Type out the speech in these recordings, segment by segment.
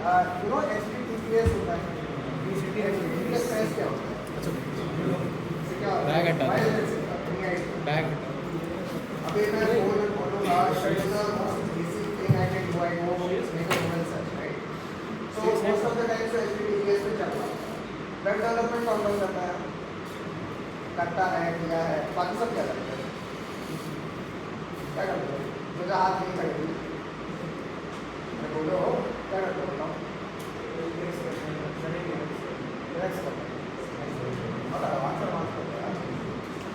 You know HTTPS होता है, HTTPS क्या होता है? बैग हटा Why दो। is it secure? Any idea? Bag हटा अभी मैं फोन में खोलूँगा, that is the most basic thing I can do. I go make a Google search, right? So most of the time so HTTPS पे चल रहा है. वेब डेवलपमेंट कौन कौन करता है? किया है, बाकी सब क्या करते हैं? क्या करते हो? मुझे हाथ नहीं चाहिए। मैं बोलो क्या करते हो बताओ? रिलैक्स करो। बता दो आंसर मार दो यार।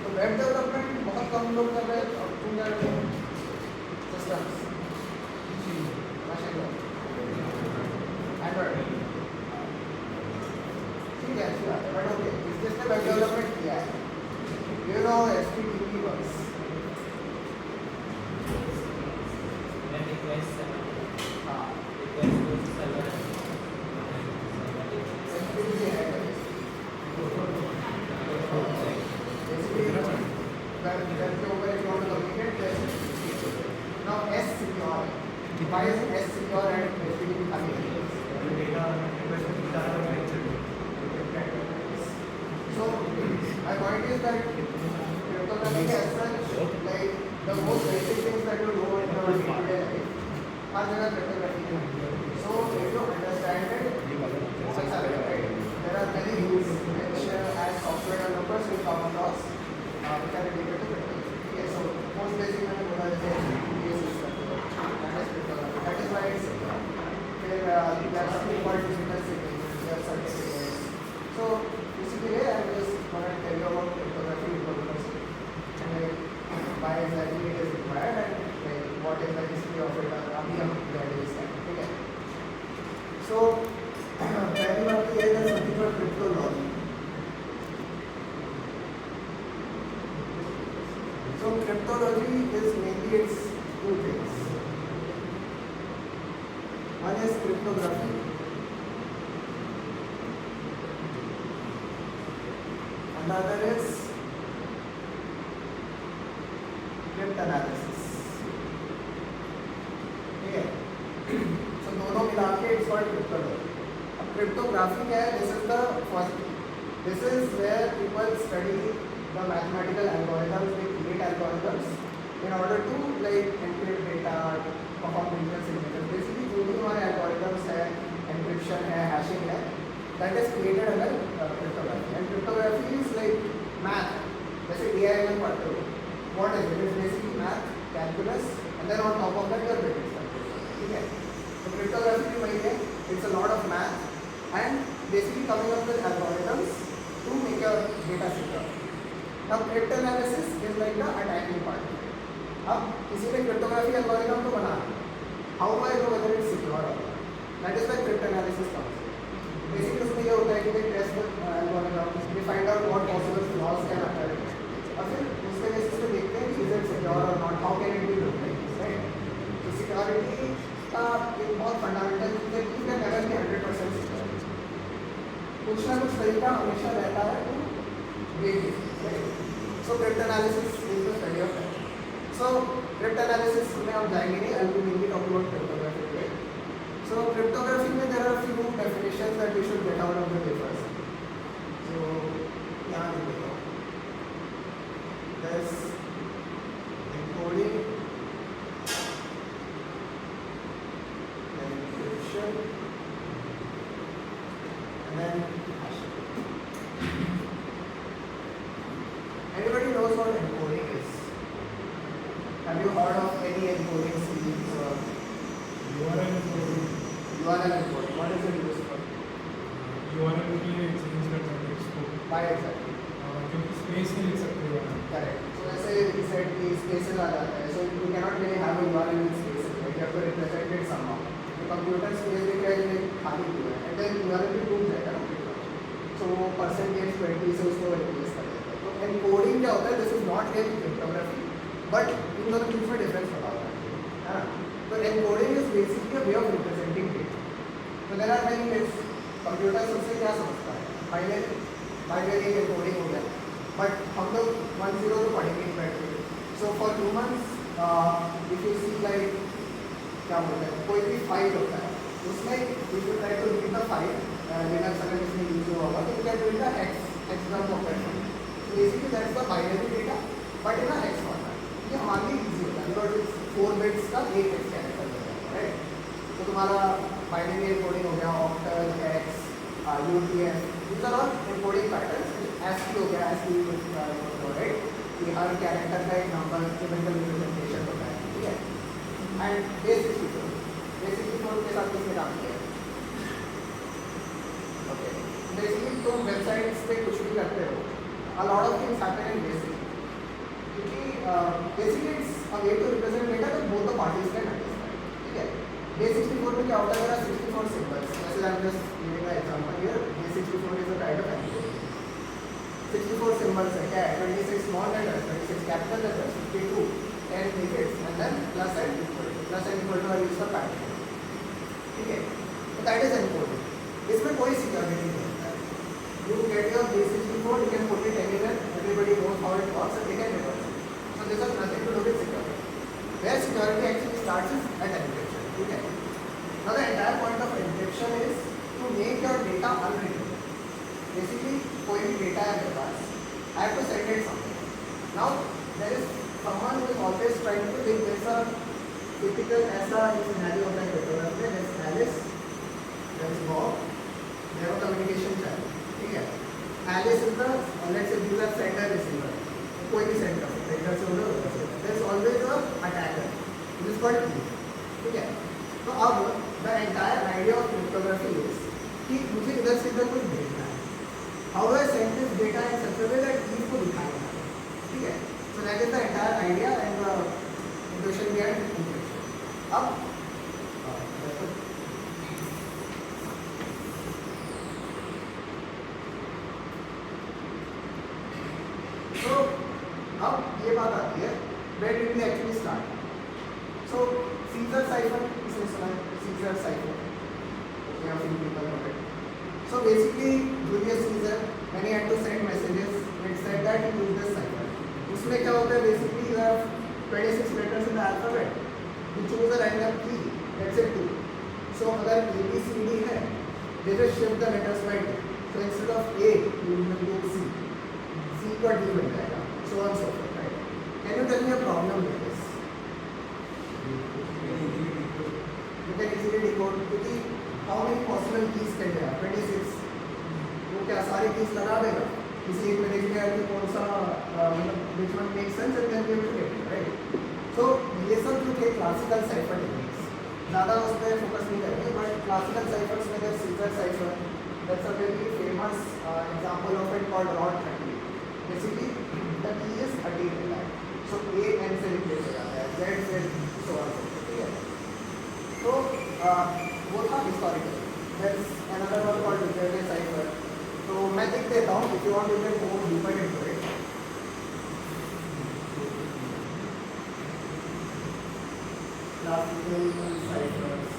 तो वेब डेवलपमेंट बहुत कम लोग कर रहे हैं और तुम क्या करते हो? सिस्टम्स, मशीन लर्निंग, एंड्रॉइड, ठीक है अच्छी बात है, बट ओके जिसने वेब डेवलपमेंट किया है, यू नो HTTP वर्क्स, हाँ HTTP है now S secure. Why is S secure and HTTP खाली है? So my point is that cryptography as such, like the most basic things that you know in your day-to-day life, हर जगह cryptography है. So if you understand it, it's अच्छा लगेगा, right? There are many rules which as software developers will come across which are related to cryptography. Okay, so most basic मैंने बोला जैसे HTTPS system, that is cryptography. That is why it's secure. फिर there are something called digital signatures, there are certificates. So basically I just want to tell you about cryptography and like why exactly it is required and like what is the history of it. अभी हम पहले इसका ठीक है. So पहली बात तो ये है something called cryptology. So cryptology is mainly its two things. One is cryptography. Another is cryptanalysis. ठीक है. So दोनों मिला के it's called cryptology. अब cryptography क्या है? This is the first. This is where people study the mathematical algorithms, they create algorithms in order to like encrypt data, perform digital signatures. Basically जो भी हमारे algorithms है, encryption है, hashing है, that is created under cryptography. And cryptography is like math. जैसे AI में पढ़ते हो. What is it? It is basically math, calculus, and then on top of that your basic stuff. ठीक है. So cryptography भी वही है. It's a lot of math and basically coming up with algorithms to make your data secure. Now cryptanalysis is like the attacking part. अब किसी ने cryptography algorithm तो बना, how do I know whether it's secure or not? That is why cryptanalysis comes. Basically उसमें ये होता है कि they test the algorithm, they find out what possible flaws can occur. और फिर उसके बेसिस पे देखते हैं कि is it secure or not, how can it be looked like, right? तो security का एक बहुत fundamental चीज़ है कि you can never be 100% secure. कुछ ना कुछ तरीका हमेशा रहता है तो break it, right? So cryptanalysis is the study of that. So cryptanalysis में हम जाएंगे नहीं, I will mainly talk about cryptography today. So cryptography में there are a few definitions that we should get out of the papers. So यहाँ देखो, there's encoding, then encryption, and then hashing. Anybody knows what encoding is? Have you heard of any encoding series or URL encoding. URL encoding? What is it used for? URL के लिए change कर सकते हैं इसको Why exactly? क्योंकि space में लिख सकते हो Correct. So ऐसे we said कि spaces आ जाता है. So you cannot really have a URL with spaces. Like you have to represent it somehow. तो computer space दिख रहा है जिसमें खाली हुआ है. And then URL भी टूट जाएगा ना. So वो percentage 20 से उसको replace कर देता है. तो encoding क्या होता है? This is not really cryptography, but इन दोनों के बीच में difference बता रहा है ना. तो encoding is basically a way of representing data. So there are many ways. Computer सबसे क्या समझता है? बाइनरी एन्कोडिंग हो गया, बट हम लोग 1 0 तो पढ़ेंगे नहीं बैठ के. So for humans if you see like क्या बोलते हैं, कोई भी फाइल होता है उसमें if you try to read the file, Linux अगर इसमें यूज हुआ होगा तो you can read the hexagram operation. So basically that's the binary data, but in a hex format. ये हमारे लिए easy होता है because it's 4 bits का एक hex character होता है, right? तो तुम्हारा binary encoding हो गया, octal, hex, UTF, these are all encoding patterns. ASCII हो गया, ASCII right? कि हर character का एक number numerical representation होता है, ठीक है? And base 64 के साथ किसने काम किया? Okay. Basically तुम वेबसाइट्स पे कुछ भी करते हो, a lot of things happen in basic. क्योंकि basically it's a way to represent data that both the parties can understand. ठीक है? Base 64 में क्या होता है? 64 symbols. As I'm just giving an example here. Base 64 is a kind of encoding. 64 symbols है क्या है? 26 small letters, 26 capital letters, 52 10 digits, and then plus and equal to. Plus and equal to are used for pattern. ठीक है? तो that is encoding. इसमें कोई security नहीं होता है. You get your base 64, you can put it anywhere. Everybody knows how it works, and they can reverse it. So this has nothing to do with security. Where security actually starts is at encryption. ठीक है? Now the entire point of encryption is to make your data unreadable. Basically कोई भी data है मेरे पास, I have to send it somewhere. Now there is someone who is always trying to think there's a typical ऐसा scenario होता है cryptography में. There's Alice, there's Bob, they have a communication channel. ठीक है? Alice is the let's say these are sender receiver. कोई भी send कर सकता है, इधर से उधर. There's always a attacker, which is called thief. ठीक है? तो अब the entire idea of cryptography is कि मुझे इधर से इधर कुछ भेजना है. How do I send this data in such a way that thief को दिखाई ना दे? ठीक है? So that is the entire idea and the intuition behind encryption. अब so अब ये बात आती है where did we actually start? So Caesar cipher इसने सुना है Caesar cipher. Yeah, few people know it. So basically Julius Caesar when he had to send messages, it said that he used this cipher. उसमें क्या होता है basically you have 26 letters in the alphabet. You choose a random key, let's say 2. So अगर A B C D है, they just shift the letters by 2. So instead of A, you will get C. C का D बन जाएगा. So on so forth, right? Can you tell me a problem with this? You can easily decode क्योंकि how many possible keys can you have? 26. वो क्या सारे keys लगा देगा? किसी एक में देख लिया कि कौन सा मतलब which one makes sense and then we will get it, right? So ये सब जो थे classical cipher techniques. ज़्यादा उस पर focus नहीं करेंगे, but classical ciphers में there's Caesar cipher. That's a very famous example of it called Rod 30. Basically the key is 30 in that. So A N से replace हो जाता है, Z से so on so forth, ठीक है? तो वो था historical. There's another one called Viterbe cipher. तो मैं लिख देता हूँ if you want to get more deeper into it. Classical ciphers.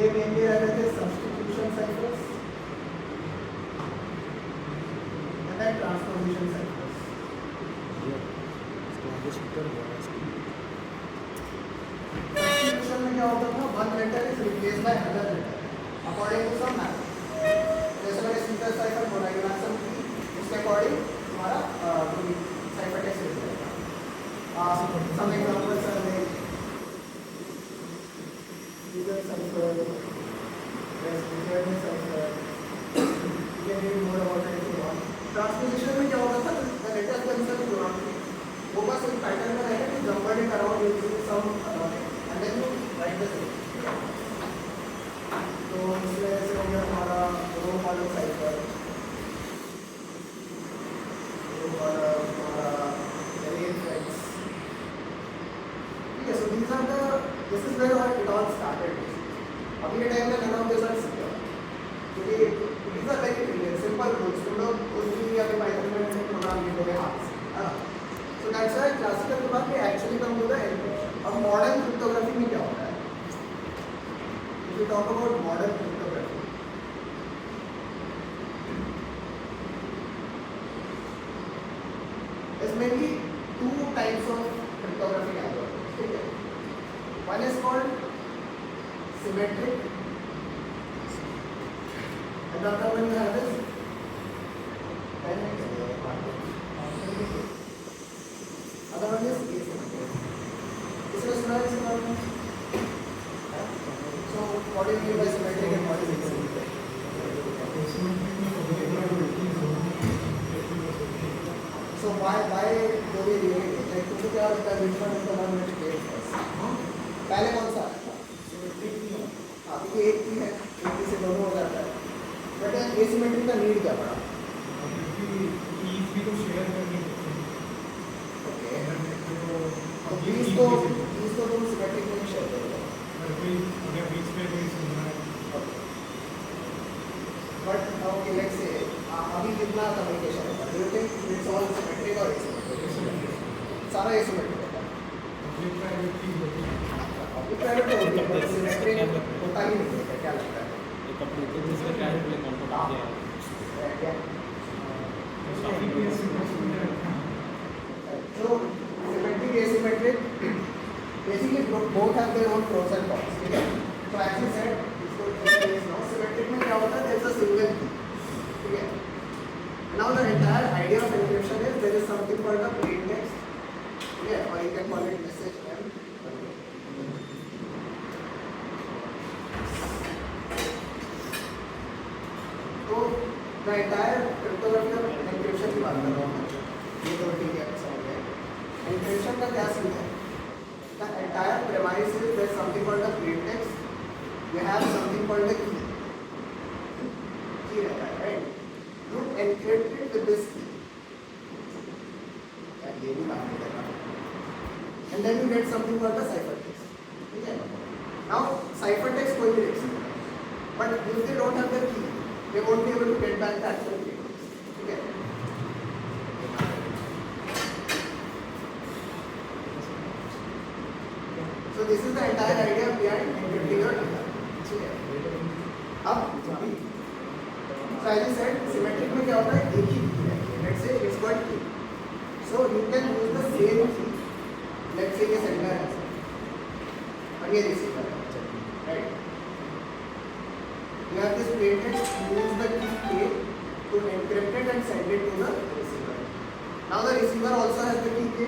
ये mainly रहते थे substitution ciphers and then transposition ciphers. Substitution में क्या होता था? One letter is replaced by another letter according to some method. जैसे मैंने Caesar cipher बोला, you have some key, उसके according तुम्हारा cipher text हो जाएगा. Some examples are like Caesar cipher, there's Viterbe cipher. You can read more about it if you want. Transposition में क्या होता था? The letters themselves do not change. वो बस एक पैटर्न में रहेगा कि जंपर्ड it around using some and then you write the same. तो इसमें ऐसे हो गया हमारा row column cipher, row column हमारा array effects. ठीक है? So these are the this is where it all started. अभी के टाइम में none of this are secure. क्योंकि these are very trivial, simple rules. तुम लोग कुछ भी अभी पाइथन में प्रोग्राम लिखोगे हाथ से, है ना? So that's why classical के बाद we actually come to the encryption. अब modern cryptography में क्या होता है? If we talk about modern cryptography, there's mainly two types of cryptographic algorithms. ठीक है? One is called symmetric, and the other one you have is dynamic. Other one is asymmetric. इसमें सुना है इसके बारे में? So what do you mean by symmetric and what is asymmetric? So why do we relate it? Like तुमको क्या लगता है which one is the one which came first? पहले कौन सा आया था? हाँ क्योंकि एक ही है, एक ही से दोनों हो जाता है. But asymmetric का need क्या पड़ा? Okay. तो बीस को तुम symmetric में share करोगे. But okay, let's say अभी कितना communication होता है? Do you think it's all symmetric or asymmetric? सारा asymmetric होता है. अभी private तो होती है, but symmetric होता ही नहीं है. क्या लगता है? क्या? So symmetric, asymmetric, basically both have their own pros and cons. ठीक है? So as you said, इसको symmetric में क्या होता है? There is a single key. ठीक है? Now the entire idea of encryption is there is something called a plain text. Yeah, or you can call it message M. So the entire cryptography of encryption की बात कर रहा हूँ मैं. ये तो ठीक है, समझ गए. Encryption का क्या सीन है? The entire premise is there is something called a plain text. You have something called a key. Key रहता है, right? You encrypt it with this key. And ये भी काम नहीं करना. And then you get something called a ciphertext. ठीक है? Now ciphertext कोई भी लिख सकता है. But if they don't have the key, they won't be able to get back the actual key. ठीक है? So this is the entire idea behind encrypting your data. ठीक है? अब so as I said, symmetric में क्या होता है? एक ही key है. Let's say it's called key. So you can use the same key. Let's say ये sender है और ये receiver है, right? You have this plain text. Use the key K to encrypt it and send it to the receiver. Now the receiver also has the key K.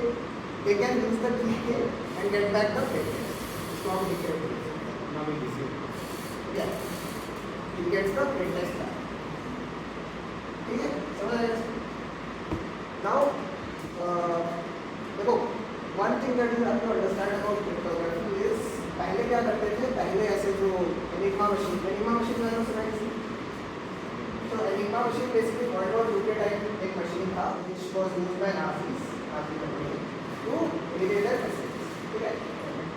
They can use the key K and get back the plain text. It's not decrypted. Yeah. He gets the plain text back. ठीक है? समझ आया? Now, देखो, one thing that you have to understand about cryptography is पहले क्या करते थे? पहले ऐसे जो Enigma machine मैंने सुना है किसी? So Enigma machine basically World War II के टाइम एक machine था which was used by Nazis, Nazi company to relay their messages. ठीक है?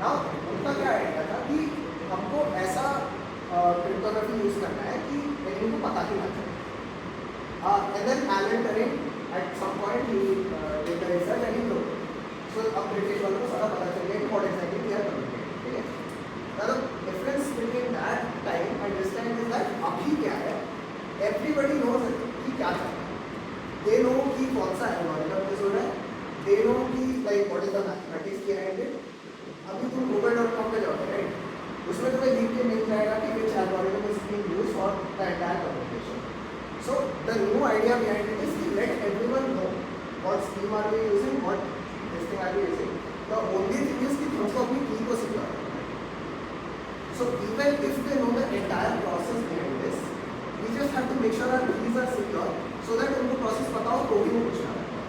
Now उनका क्या आइडिया था कि हमको ऐसा cryptography यूज करना है कि enemy को पता ही ना चले. And then Alan Turing at some point he did the research and he wrote. So अब British वालों को सारा पता चल गया कि what exactly they are communicating. ठीक है? Now the difference between that time and this time is that अभी क्या है? Everybody knows कि क्या चल रहा है. They know कि कौन सा algorithm यूज हो रहा है. They know कि like what is the mathematics behind it. अभी तुम google.com पे जाओगे, right? उसमें तुम्हें लिख के मिल जाएगा कि which algorithm is being used for the entire communication. So the new idea behind it is to let everyone know what scheme are we using, what this thing are we using. The only thing is कि तुमको अपनी key को secure करना है. So even if they know the entire process behind this, we just have to make sure our keys are secure so that उनको process पता हो तो भी वो कुछ ना करे.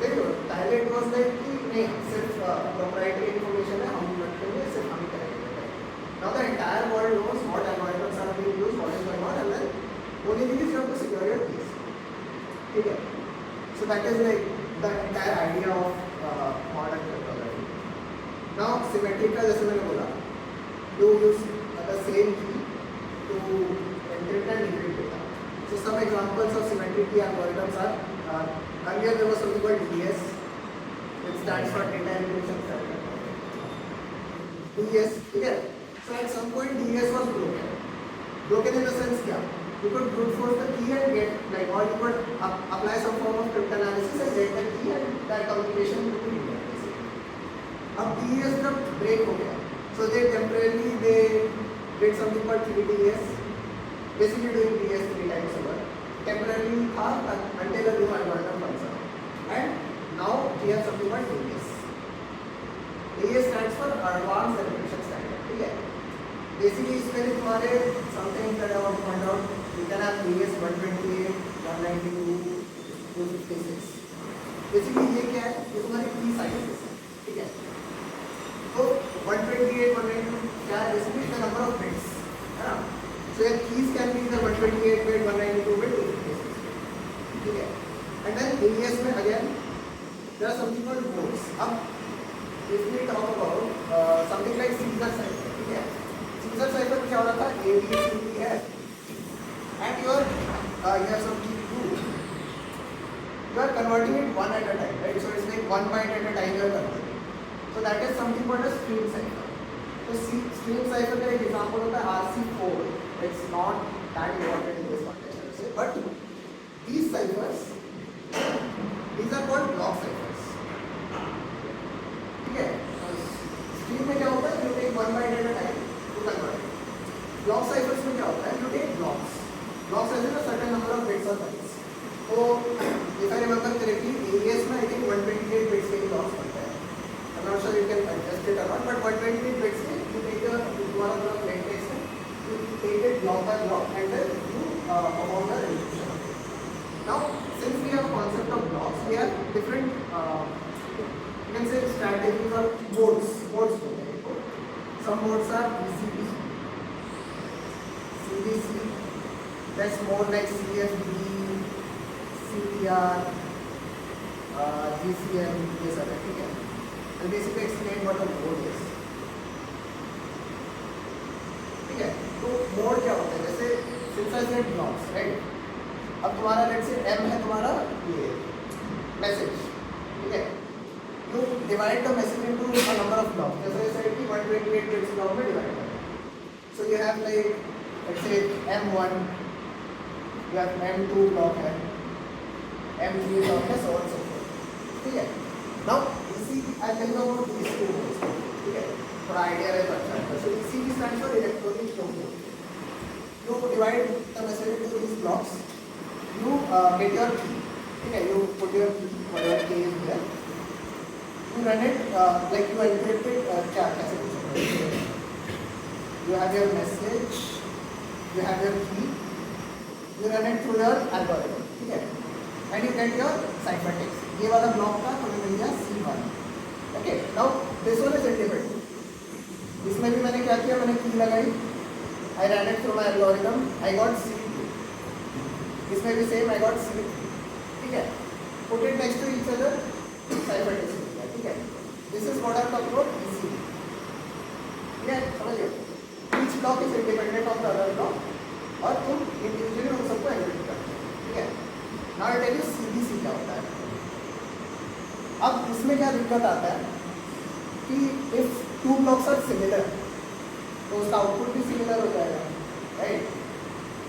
देखो पहले it was like कि नहीं सिर्फ proprietary information है, हम रखेंगे सिर्फ हम करेंगे. Now the entire world knows what algorithms are being used, what is going on, and then only thing is you have to secure your keys. ठीक है? So that is like the entire idea of modern cryptography. Now symmetric का जैसे मैंने बोला, you use the same key to encrypt and decrypt data. So some examples of symmetric key algorithms are earlier there was something called DES, which stands for data encryption standard. DES, ठीक है? So at some point DES was broken. Broken in the sense क्या? You could brute force the key and get like, or you could apply some form of cryptanalysis and get the key and that communication would be real. अब DES जब break हो गया, so they temporarily did something called 3DS, basically doing DS 3 times over. Temporarily था until a new algorithm comes up. And now we have something called AES. AES stands for Advanced Encryption Standard. ठीक है? Basically इसमें भी तुम्हारे something that I want to point out, you can have AES 128, 192, 256. Basically ये क्या है? ये तुम्हारी key sizes है. ठीक है? तो 128, 192 क्या है? Basically the number of bits. है ना? So your keys can be either 128 bit, 192 bit, 256. ठीक है? And then AES में again there are something called modes. अब if we talk about something like Caesar cipher, ठीक है? Caesar cipher में क्या हो रहा था? A, B, C, D है. And you have something to you are converting it one at a time, right? So it's like 1 byte at a time you are converting. So that is something called a stream cipher. So stream cipher का एक example होता है RC4. It's not that important in this context, I would say. But these ciphers, these are called block ciphers. ठीक है? Stream में क्या होता है? You take 1 byte at a time to convert it. Block ciphers में क्या होता है? You take blocks. Blocks has a certain number of bits or bytes. So if I remember correctly, AES में I think 128 bits के blocks बनते हैं. I'm not sure you can adjust it or not, but 128 bits में you take a तुम्हारा पूरा plain text है, you take it block by block and then you perform the encryption. Now, since we have a concept of blocks, we have different you can say strategies or modes. Some modes are BCB, CBC, that's more like CFD, CTR, GCM, ये सब है, ठीक है? I'll basically explain what a mode is. ठीक है? तो mode क्या होता है? जैसे since I said blocks, right? अब तुम्हारा let's say M है तुम्हारा ये message, ठीक है? You divide the message into a number of blocks. जैसे I said कि 128 bits block में divide करें. So you have like let's say M1, you have M2 block है, M3 block है, so on so forth. ठीक है? Now ECB, I'll tell you about these two modes. ठीक है? थोड़ा idea रहे तो अच्छा है. So ECB stands for electronic flow mode. You divide the message into these blocks. You get your key. ठीक है? You put your key, whatever key is there. You run it like you encrypt it. क्या कैसे पूछ सकते हैं? You have your message. You have your key. You run it through your algorithm. ठीक है? And you get your ciphertext. ये वाला block का तुम्हें मिल गया C1. Okay. Now this one is independent. इसमें भी मैंने क्या किया? मैंने की लगाई. I ran it through my algorithm. I got C2. इसमें भी same. I got C3. ठीक है? Put it next to each other. Ciphertext मिल गया. ठीक है? This is what I talk about ECB. ठीक है? समझिए? Each block is independent of the other block. और तुम individually उन सबको encrypt करते हो. ठीक है? Now I tell you CBC क्या होता है. अब इसमें क्या दिक्कत आता है कि if two blocks are similar तो उसका आउटपुट भी सिमिलर हो जाएगा, राइट?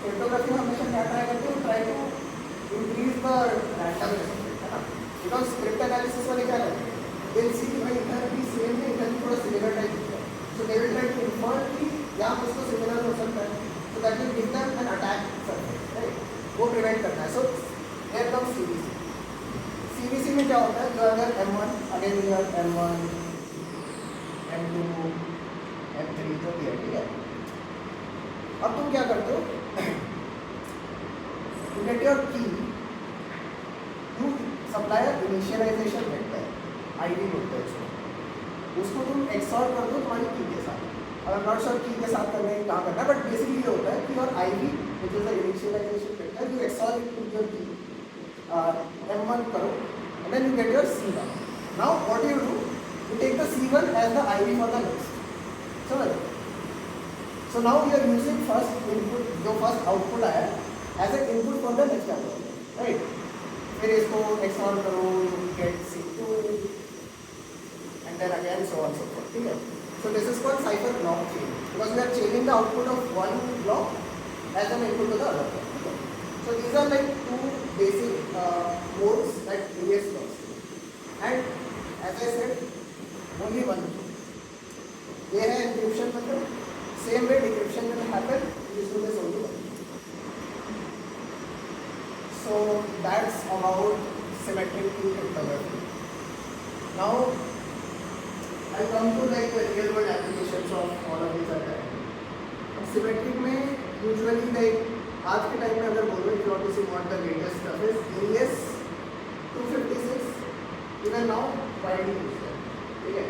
क्रिप्टोग्राफी में हमेशा क्या ट्राई करते हैं? Try to increase the randomness, है ना? बिकॉज क्रिप्ट एनालिसिस वाले क्या करते हैं? दे विल सी कि भाई इधर भी सेम है, इधर भी थोड़ा सिमिलर टाइप दिखता है, so they will try to infer कि यहाँ उसको सिमिलर हो सकता है, so that will give them an attack surface, right? वो प्रिवेंट करना है. So there comes CBC. CBC में क्या होता है? जो अगर M1 again you have M1, M2, M3 जो भी है, ठीक है? अब तुम क्या करते हो? You get your key, you supply a initialization vector, ID बोलते हैं उसको तुम XOR कर दो तुम्हारी की के साथ. अब I'm not sure की के साथ करने कहाँ करना है, बट बेसिकली ये होता है कि your ID which is the initialization vector, you XOR it to your key, M1 करो, and then you get your C1. Now what do? You take the C1 as the ID for the next. So now you are using first input, जो first output आया as an input for the next algorithm, right? फिर इसको XOR करो, you get C2, and then again so on so forth, ठीक है? So this is called cipher block chain because we are chaining the output of one block as an input to the other block. Okay? So these are like two basic modes that AES works, and as I said, only one. ये है encryption method. Same way decryption will happen using this only one. So that's about symmetric key cryptography. Now I'll come to like the real world applications of all of these are there. Symmetric में usually like आज के time में अगर बोलो if you want to see what the latest stuff is, AES 256 even now widely used है, ठीक है,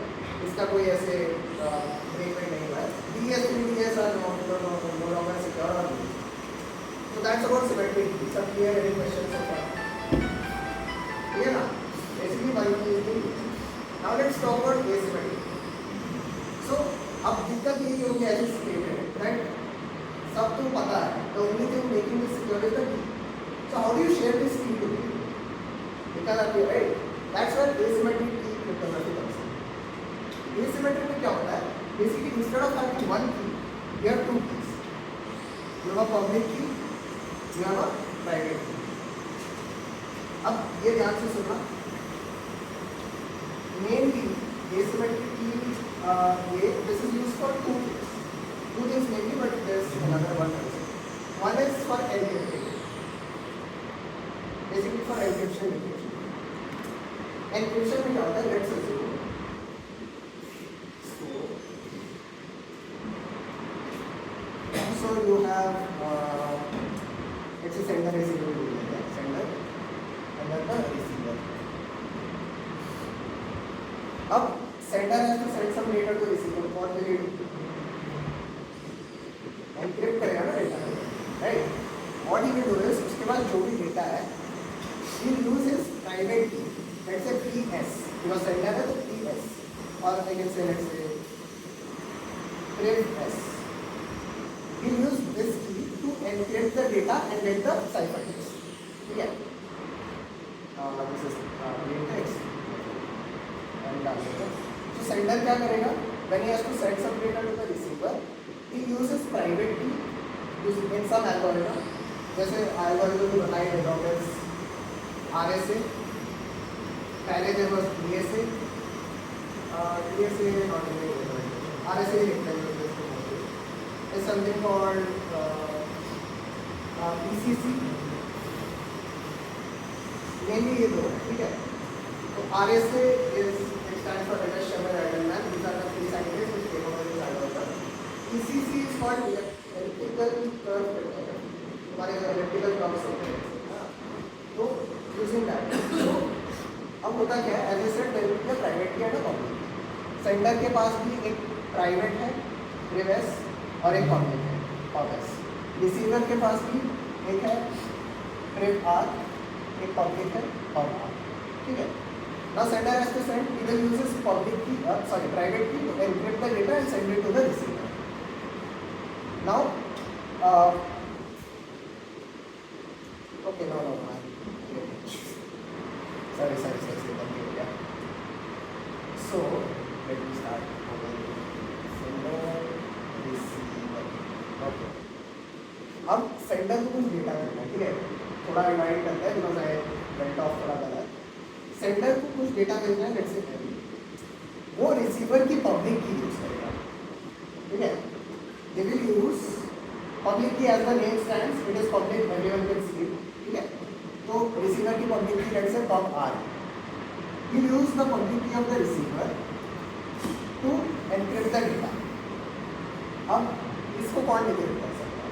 इसका कोई ऐसे ब्रेक नहीं हुआ है. DES 3DS are no longer secure or used. So that's about symmetric. सब clear? Any questions so far? Clear ना? Basically one key is being used. Now let's talk about asymmetric. So अब दिक्कत ये होगी as is stated that सब तो पता है. The only thing making this secure is the key. So how do you share this key to me? निकाल आती है, right? That's where asymmetric key cryptography comes in. Asymmetric में क्या होता है? Basically instead of having one key, you have two keys. You have a public key, you have a private key. अब ये ध्यान से सुनना. Mainly asymmetric key, this is used for two things. Two things mainly, but there's another one also. One is for encryption. Basically for encryption decryption. Encryption में क्या होता है? Let's assume. So you have let's say sender receiver sender and then the receiver. अब sender has to send some data to receiver. What will he do? Encrypt करेगा ना data, right? What he will do is उसके बाद जो भी data है ही use his private की, let's से PS बिकॉज़ सेंडर है तो PS और I can say let's say printf he use this key to encrypt the data and get the cipher text. ठीक है, this is plain text and डाल देते हैं. So sender क्या करेगा? When he has to send some data to the receiver, he uses private key using in some algorithm. जैसे algorithm भी बताई है डॉगर्स RSA, पहले there was DSA, DSA not really RSA लिखते हैं is something called PCC, mainly ये दो है, ठीक है. तो RSA is it stands for Ramesh Chandra Edelman. These are the three scientists which came up with this algorithm. PCC is called elliptical curve cryptography. हमारे जो elliptical curves होते हैं, तो using that. So अब होता क्या है? As I said, there will be a private key and a public key. Sender के पास भी एक private है privs और एक public है PubS. Receiver के पास भी एक है privr, एक public है pubr. ठीक है. Now sender has to send, he will use his private key to encrypt the data and send it to the receiver. Now, okay, no, sorry, yeah. So let me start. Sender, receiver. Okay. अब sender को कुछ data करना है, ठीक है. थोड़ा remind करते हैं बिकॉज आई वेंट ऑफ थोड़ा गलत. सेंडर को कुछ डेटा भेजना है, लेट्स से वो रिसीवर की पब्लिक की यूज करेगा, ठीक है. They will use public key as the name stands, it is public, everyone can see it, ठीक है. तो रिसीवर की पब्लिक की लेट्स से PubR. ही use the public key of the receiver to encrypt the data. अब इसको कौन decrypt कर सकता है?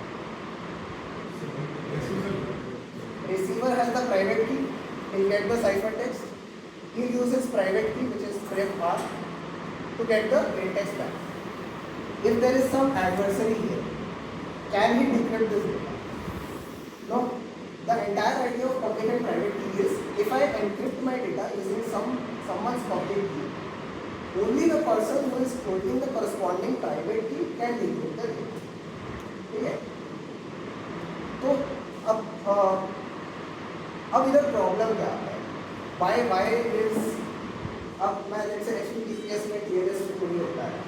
रिसीवर हैज द प्राइवेट की, he'll get the cipher text. He uses private key which is privr to get the plain text back. If there is some adversary here, can he decrypt this data? No. The entire idea of public and private key is if I encrypt my data using someone's public key, only the person who is holding the corresponding private key can decrypt the data. ठीक है. तो अब इधर problem क्या है? why is अब मैं जैसे HTTPS में TLS में थोड़ी होता है.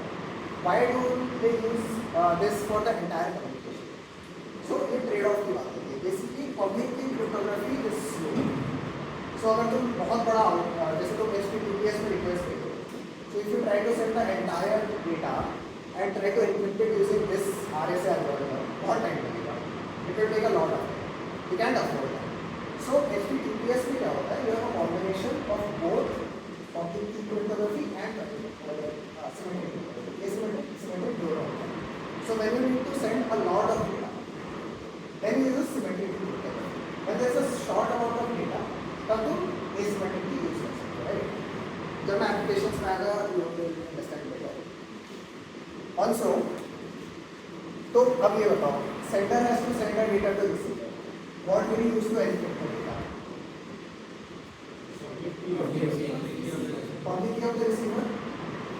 Why do they use this for the entire communication? So ये trade off की बात होती है. Basically public key cryptography is slow. So अगर तुम बहुत बड़ा जैसे तुम HTTPS में रिक्वेस्ट भेजो, so if you try to send the entire data and try to encrypt it using this RSA algorithm, बहुत time लगेगा. It will take a lot of time. You can't afford that. So HTTPS में क्या होता है? You have a combination of both public key cryptography and symmetric दोनों होता है. So when you need to send a lot of data, then you use symmetric cryptography. When there is a short amount of data, तब तुम asymmetric की use कर सकते हो, right? जब मैं applications में आएगा, you will understand better. Also, तो अब ये बताओ, sender has to send a data to receiver. What will you use to encrypt the data? Public key of the receiver.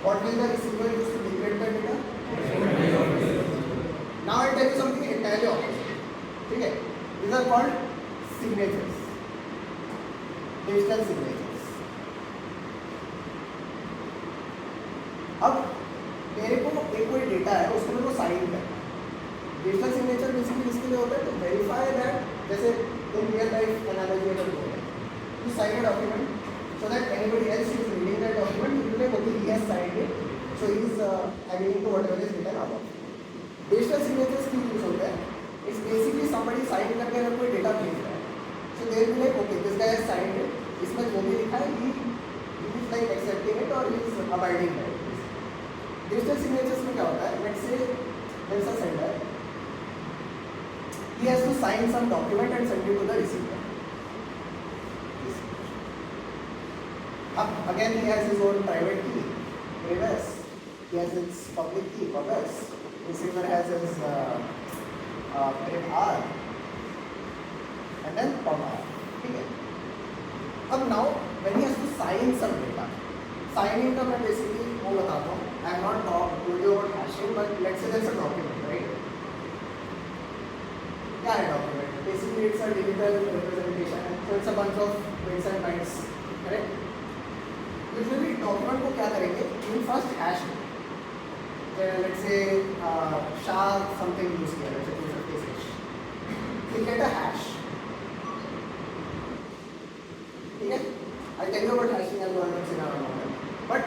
What will the receiver use to decrypt the data? Now I'll tell you something entirely opposite. ठीक है? These are called signatures. Digital signatures. अब मेरे को एक कोई data है, उसको मेरे को साइन करना है. डिजिटल सिग्नेचर बेसिकली इसके लिए होता है टू वेरीफाई दैट, जैसे इन रियल लाइफ एनालॉजी अगर बोले, you sign a document so that anybody else who is reading that document will be like, okay, he has signed it, so he is agreeing to whatever is written above. Digital signatures की use होता है. It's basically somebody sign करके अगर कोई data भेज रहा है, so they will be like, okay, this guy has signed it, इसमें जो भी लिखा है, he is like accepting it or he is abiding by it. Digital signatures में क्या होता है? Let's say there is a sender, he has to sign some document and send it to the receiver. Again, he has his own private key, Travis. He has his public key, Pubs. Receiver has his R, and then comma. Okay. Now, when he has to sign some data, signing का मैं basically वो बताता हूँ. I am not told you about hashing, but let's say there is a document, right? क्या है document? Basically, it's a digital representation, so it's a bunch of bits and bytes, correct? Usually, document को क्या करेंगे? You first hash it. Let's say SHA something use किया, let's say 256. You get a hash. ठीक है? I'll tell you about hashing algorithms in our model. But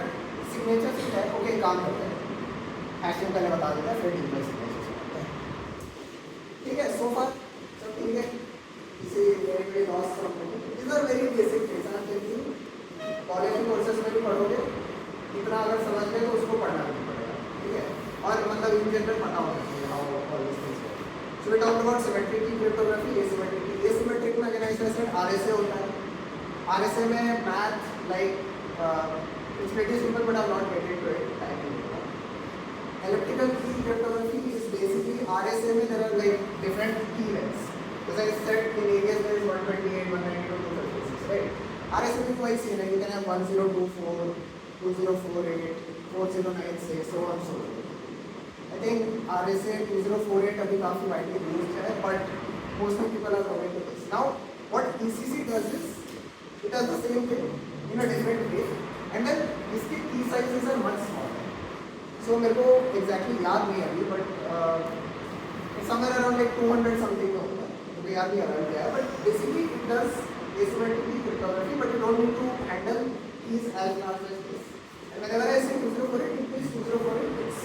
signature से है, okay काम करते हैं. Hashing पहले बता देता है, फिर digital signature से करते हैं. ठीक है? So far सब ठीक है? इसे very lost from it. These are very basic things. I'm telling you, college के कोर्सेज में भी पढ़ोगे, इतना अगर समझ ले तो उसको पढ़ना नहीं पड़ेगा. ठीक है? और मतलब इन जनरल पता होना चाहिए how all these things work. So we talked about symmetric key cryptography, asymmetric key. Asymmetric में again ऐसे RSA होता है. RSA में math like it's pretty simple, but I'm not getting into it. Elliptical key cryptography is basically RSA में there are like different key lengths. As I said, in areas there is 128, 192, 256, right? RSA is quite similar. You can have 1024, 2048, 4096, so on so on. I think RSA 2048 अभी काफी widely used है, but most of people are going to this. Now, what ECC does is, it does the same thing in a different way, and then इसके key sizes are much smaller. So मेरे को exactly याद नहीं अभी, but it's somewhere around like 200 something का होगा. मुझे याद नहीं आ रहा क्या है, but basically it does asymmetric cryptography, but you don't need to handle keys as large as this. And whenever I say 2048, it means 2048 bits.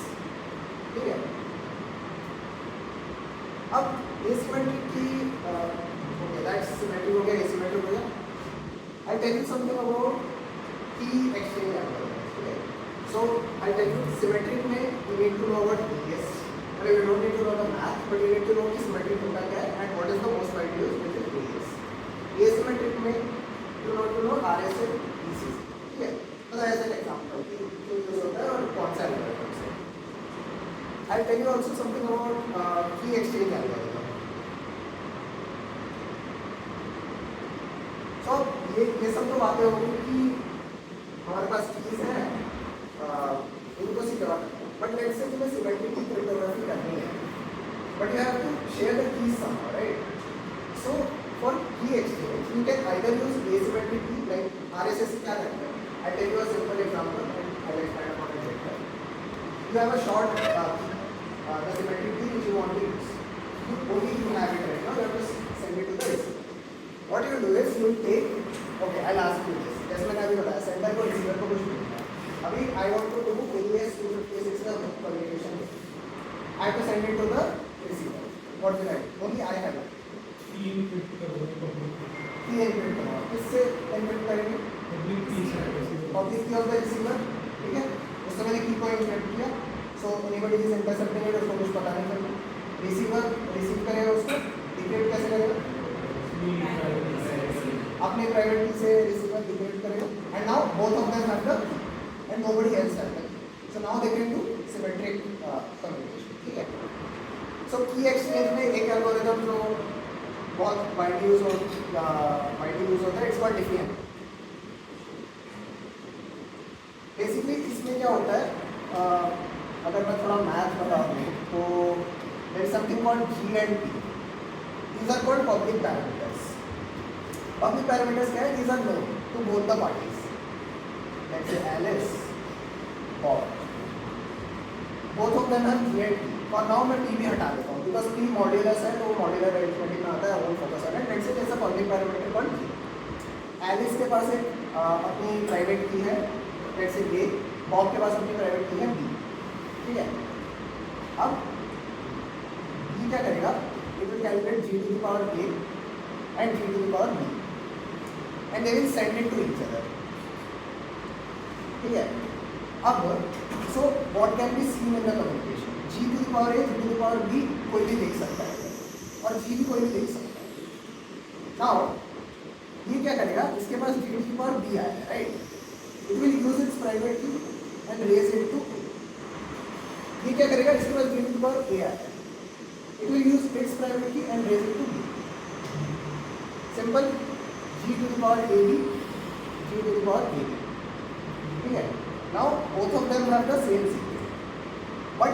ठीक है? अब asymmetric की okay, that's symmetric हो गया, asymmetric हो गया. I'll tell you something about key exchange algorithms. Okay? So I'll tell you symmetric में you need to know about AES. I mean, you don't need to know the math, but you need to know कि symmetric होता क्या है and what is the most widely used, which is AES. Asymmetric में you need to know RSA, ECC. ठीक है? तो ऐसा एक एग्जांपल कि जो यूज होता है और कौन सा algorithm से. I'll tell you also something about key exchange algorithm. So ये सब तो बातें होगी कि हमारे पास keys हैं, इनको सिक्योर करना है. But let's say तुम्हें symmetric की cryptography करनी है, but you have to share the keys somehow, right? So for key exchange, you can either use asymmetric key like RSA से क्या करते हैं? I'll tell you a simple example and I'll explain about it later. You have a short key, the symmetric key which you want to use. Only you have it right now, you have to send it to the receiver. What you do is you take, okay, I'll ask you this. जैसे मैंने अभी बताया, sender को receiver को कुछ नहीं है. अभी I want to do AES 256 का communication. have to send it to the receiver. What will I do? Only I have it. की इनपुट करो पब्लिक की एनक्रिप्ट करना, किससे एनक्रिप्ट करेंगे? पब्लिक की से public key of the receiver, ठीक है। उससे मैंने की को एनक्रिप्ट किया, सो एनीबॉडी इज इंटरसेप्टिंग इट, उसको कुछ पता नहीं चलना। रिसीवर रिसीव करेगा उसको, डिक्रिप्ट कैसे करेगा? अपने प्राइवेट की से रिसीवर डिक्रिप्ट करेगा, and now both of them have the end nobody else have the, so now they can do symmetric communication, ठीक है। सो की एक्सचेंज में एक एल्गोरिथम जो बहुत वाइडली यूज होता है, इट्स कॉल्ड डिफियन। बेसिकली इसमें क्या होता है, अगर मैं थोड़ा मैथ बता दूँ तो there is something called G and P, these are called public parameters. Public parameters क्या है? These are known to both the parties, let's say Alice और both of them have G and P. और now मैं P भी हटा देता हूँ because P modulus है, तो मॉड्यूलर अरिथमेटिक में आता है, वो focus on it. Let's say जैसा public parameter called g. Alice के पास एक अपनी प्राइवेट की है, लेट्स से ए, बॉब के पास अपनी प्राइवेट की है बी, ठीक है। अब बी क्या करेगा? It will calculate g to the power a and g to the power b and they will send it to each other, ठीक है। अब so what can be seen in the communication? G to the power a, g to the power b कोई भी देख सकता है और जी भी कोई भी देख सकता है। नाउ ये क्या करेगा? इसके पास G to the power B आया है, right? It will use its private key and raise it to A. ये क्या करेगा? इसके पास G to the power A आया है, it will use its private key and raise it to B. Simple, G to the power A B, G to the power A B, ठीक है। Now both of them have the same secret, but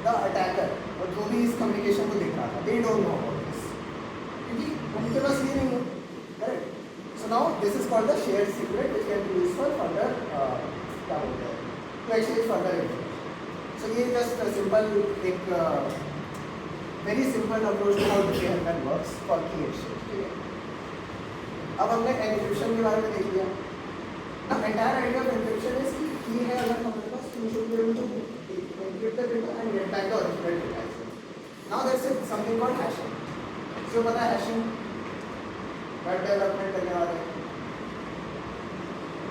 the attacker और जो भी इस communication को देख रहा था, they don't know about this, क्योंकि उनके पास ये नहीं है, correct. So now this is called the shared secret which can be used for further क्या बोलते हैं, to exchange further information. So ये जस्ट सिंपल एक very simple approach to how different works for key exchange, ठीक है। अब हमने encryption के बारे में देख लिया। Now entire idea of encryption is कि key है अगर हमारे पास, we should be able to encrypt the data and get back the original data. Now there's something called hashing. So पता है hashing? वेब डेवलपमेंट करने वाले,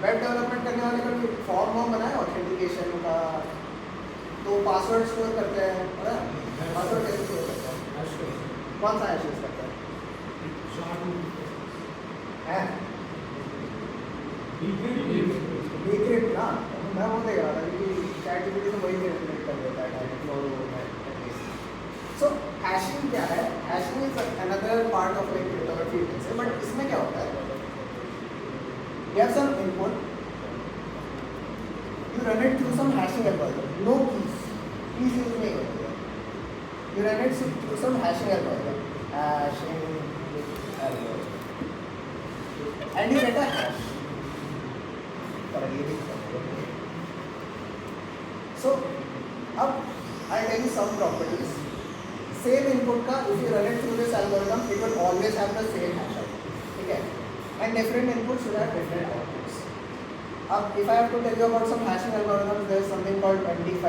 वेब डेवलपमेंट करने वाले का भी फॉर्म वॉर्म बनाए ऑथेंटिकेशन का, तो पासवर्ड स्टोर करते हैं, है ना? पासवर्ड कैसे स्टोर करते हैं? कौन सा हैश यूज करता है? डिक्रिप्ट ना, मैं वो देख रहा था क्योंकि चैट जीपीटी तो वही डिक्रिप्ट कर देता है डायरेक्ट, और वो है एटलीस्ट। सो हैशिंग क्या है? Hashing is another part of like cryptography you can say, but इसमें क्या होता है? You have some input, you run it through some hashing algorithm, no keys use नहीं होती है, you run it through some hashing algorithm, and you get a hash. So अब I tell you some properties. Same input का if you run it through this algorithm, it will always have the same hash, ठीक है? And different inputs will have different outputs. अब if I have to tell you about some hashing algorithms, there is something called MD5,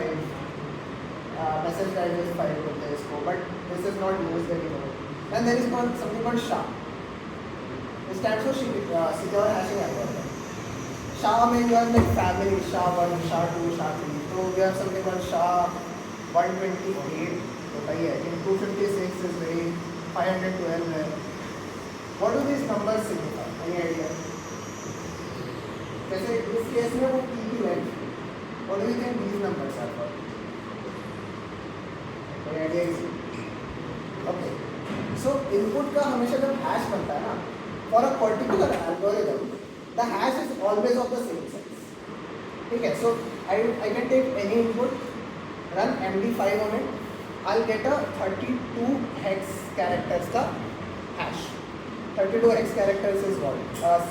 message digest file बोलते हैं इसको, but this is not used anymore. Then there is something called SHA. It stands for secure hashing algorithm. SHA में you have like family, SHA-1, SHA-2, SHA-3. So we have something called SHA-128 होता ही है, in 256 is very 512 है. What do these numbers signify? Any idea? जैसे इस case में वो की की length, what do you think these numbers are for? Any idea is? Okay. So input का हमेशा जब hash बनता है ना, for a particular algorithm, the hash is always of the same size. ठीक है, so I can take any input, run MD5 on it, I'll get a 32 hex characters का hash. 32 hex characters is what?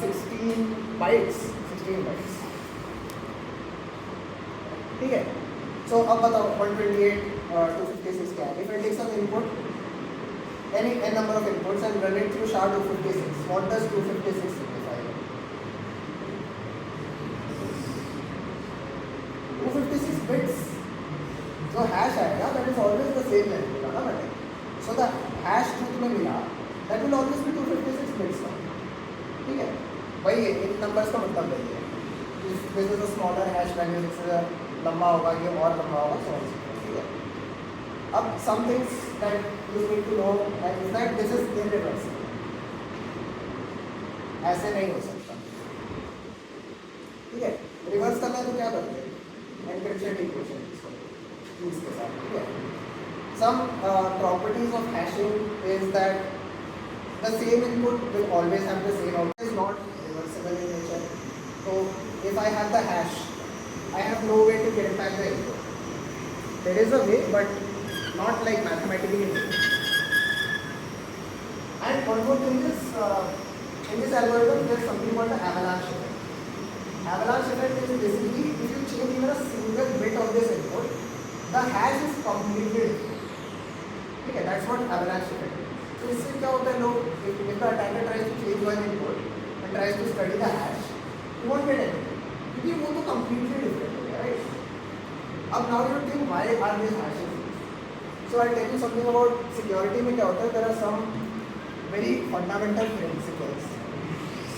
16 bytes. 16 bytes. ठीक है, so अब बताओ 128, 256 क्या है? If I take some input, any n number of inputs and run it through SHA-256, what does 256 signify? 256 bits. जो hash आएगा that is always the same length होगा ना बेटे. सो द हैश जो तुम्हें मिला that will always be 256 bits का. ठीक है, वही है इन नंबर्स का मतलब वही है. This is a smaller hash value, इससे लंबा होगा ये और लंबा होगा सो ऑन. ठीक है, अब some things that you need to know is that this is irreversible. ऐसे नहीं हो सकता. ठीक है, रिवर्स करना है तो क्या करते हैं, एनक्रिप्शन इक्वेशन इसके साथ. ठीक है, some properties of hashing is that the same input will always have the same output. It is not reversible in nature. So if I have the hash, I have no way to get back the input. There is a way, but not like mathematically. And one more thing is, in this algorithm, there is something called the avalanche effect. Avalanche effect is basically if you change even a single bit of this input, the hash is completely different. ठीक है, that's what avalanche effect is. तो इससे क्या होता है, लोग if the attacker tries to change one input and tries to study the hash, you won't get anything क्योंकि वो तो completely different हो गया, right? अब now you think why are these hashes? So I'll tell you something about security में क्या होता है. There are some very fundamental principles.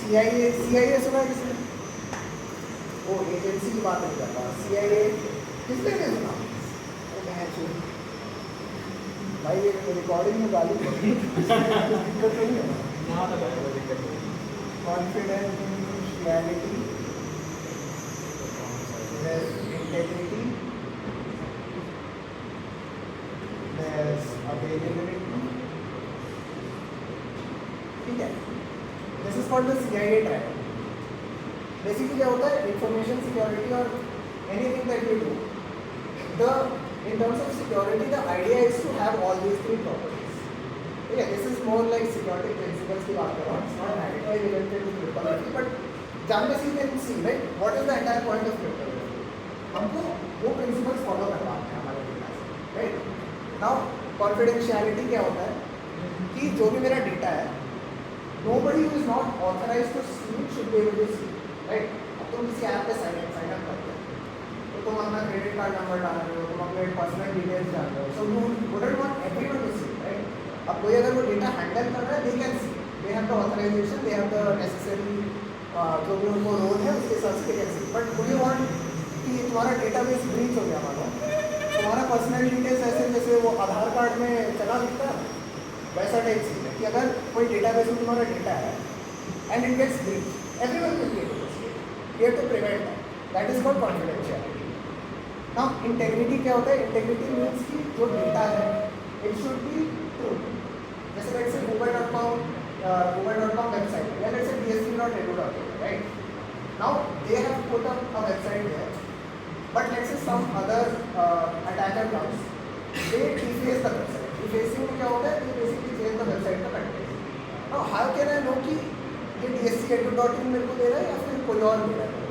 CIA सुना है किसने? वो एजेंसी की बात नहीं करता. CIA किसने नहीं सुना? वो मैं भाई ये रिकॉर्डिंग में गाली दिक्कत नहीं है ना. Confidentiality, integrity, availability. ठीक है, this is called the CIA track. Basically क्या होता है, इंफॉर्मेशन सिक्योरिटी और anything that you do, the in terms of security the idea is to have all these three properties. Yeah, this is more like security principles की बात कर रहा हूँ. It's not directly related to cryptography, but जानने से you can see right what is the entire point of cryptography. हमको वो principles follow करवाते हैं हमारे डेटा से, right? Now confidentiality क्या होता है कि जो भी मेरा डेटा है, nobody who is not authorized to see it should be able to see, right? अब तुम किसी ऐप पे साइन अप करते हो, तुम अपना क्रेडिट कार्ड नंबर डाल रहे हो, तुम अपने पर्सनल डिटेल्स डाल रहे हो, so you wouldn't want everyone to see, right? अब कोई अगर वो डेटा हैंडल कर रहा है, they can see, they have the authorisation, they have the necessary जो भी उनको रोल है उसके हिसाब से they can see. But would you want कि तुम्हारा डेटाबेस ब्रीच हो गया, मानो तुम्हारा पर्सनल डिटेल्स ऐसे जैसे वो आधार कार्ड में चला दिखता है, वैसा टाइप चीज़ है कि अगर कोई डेटाबेस में तुम्हारा डेटा है and it gets breach, everyone will be able to see it. We have to prevent that. That is called confidentiality. Now integrity क्या होता है? इंटेग्रिटी मीन्स कि जो डेटा है इट शुड बी ट्रू. जैसे लेट्स से google.com वेबसाइट या let's say dsp.edu.in, right? Now they have put up a website there, but let's say some other attacker comes, they deface the website. Defacing में क्या होता है? They basically change the website का content. Now how can I know कि ये dsp.edu.in मेरे को दे रहा है या फिर कोई और दे रहा है?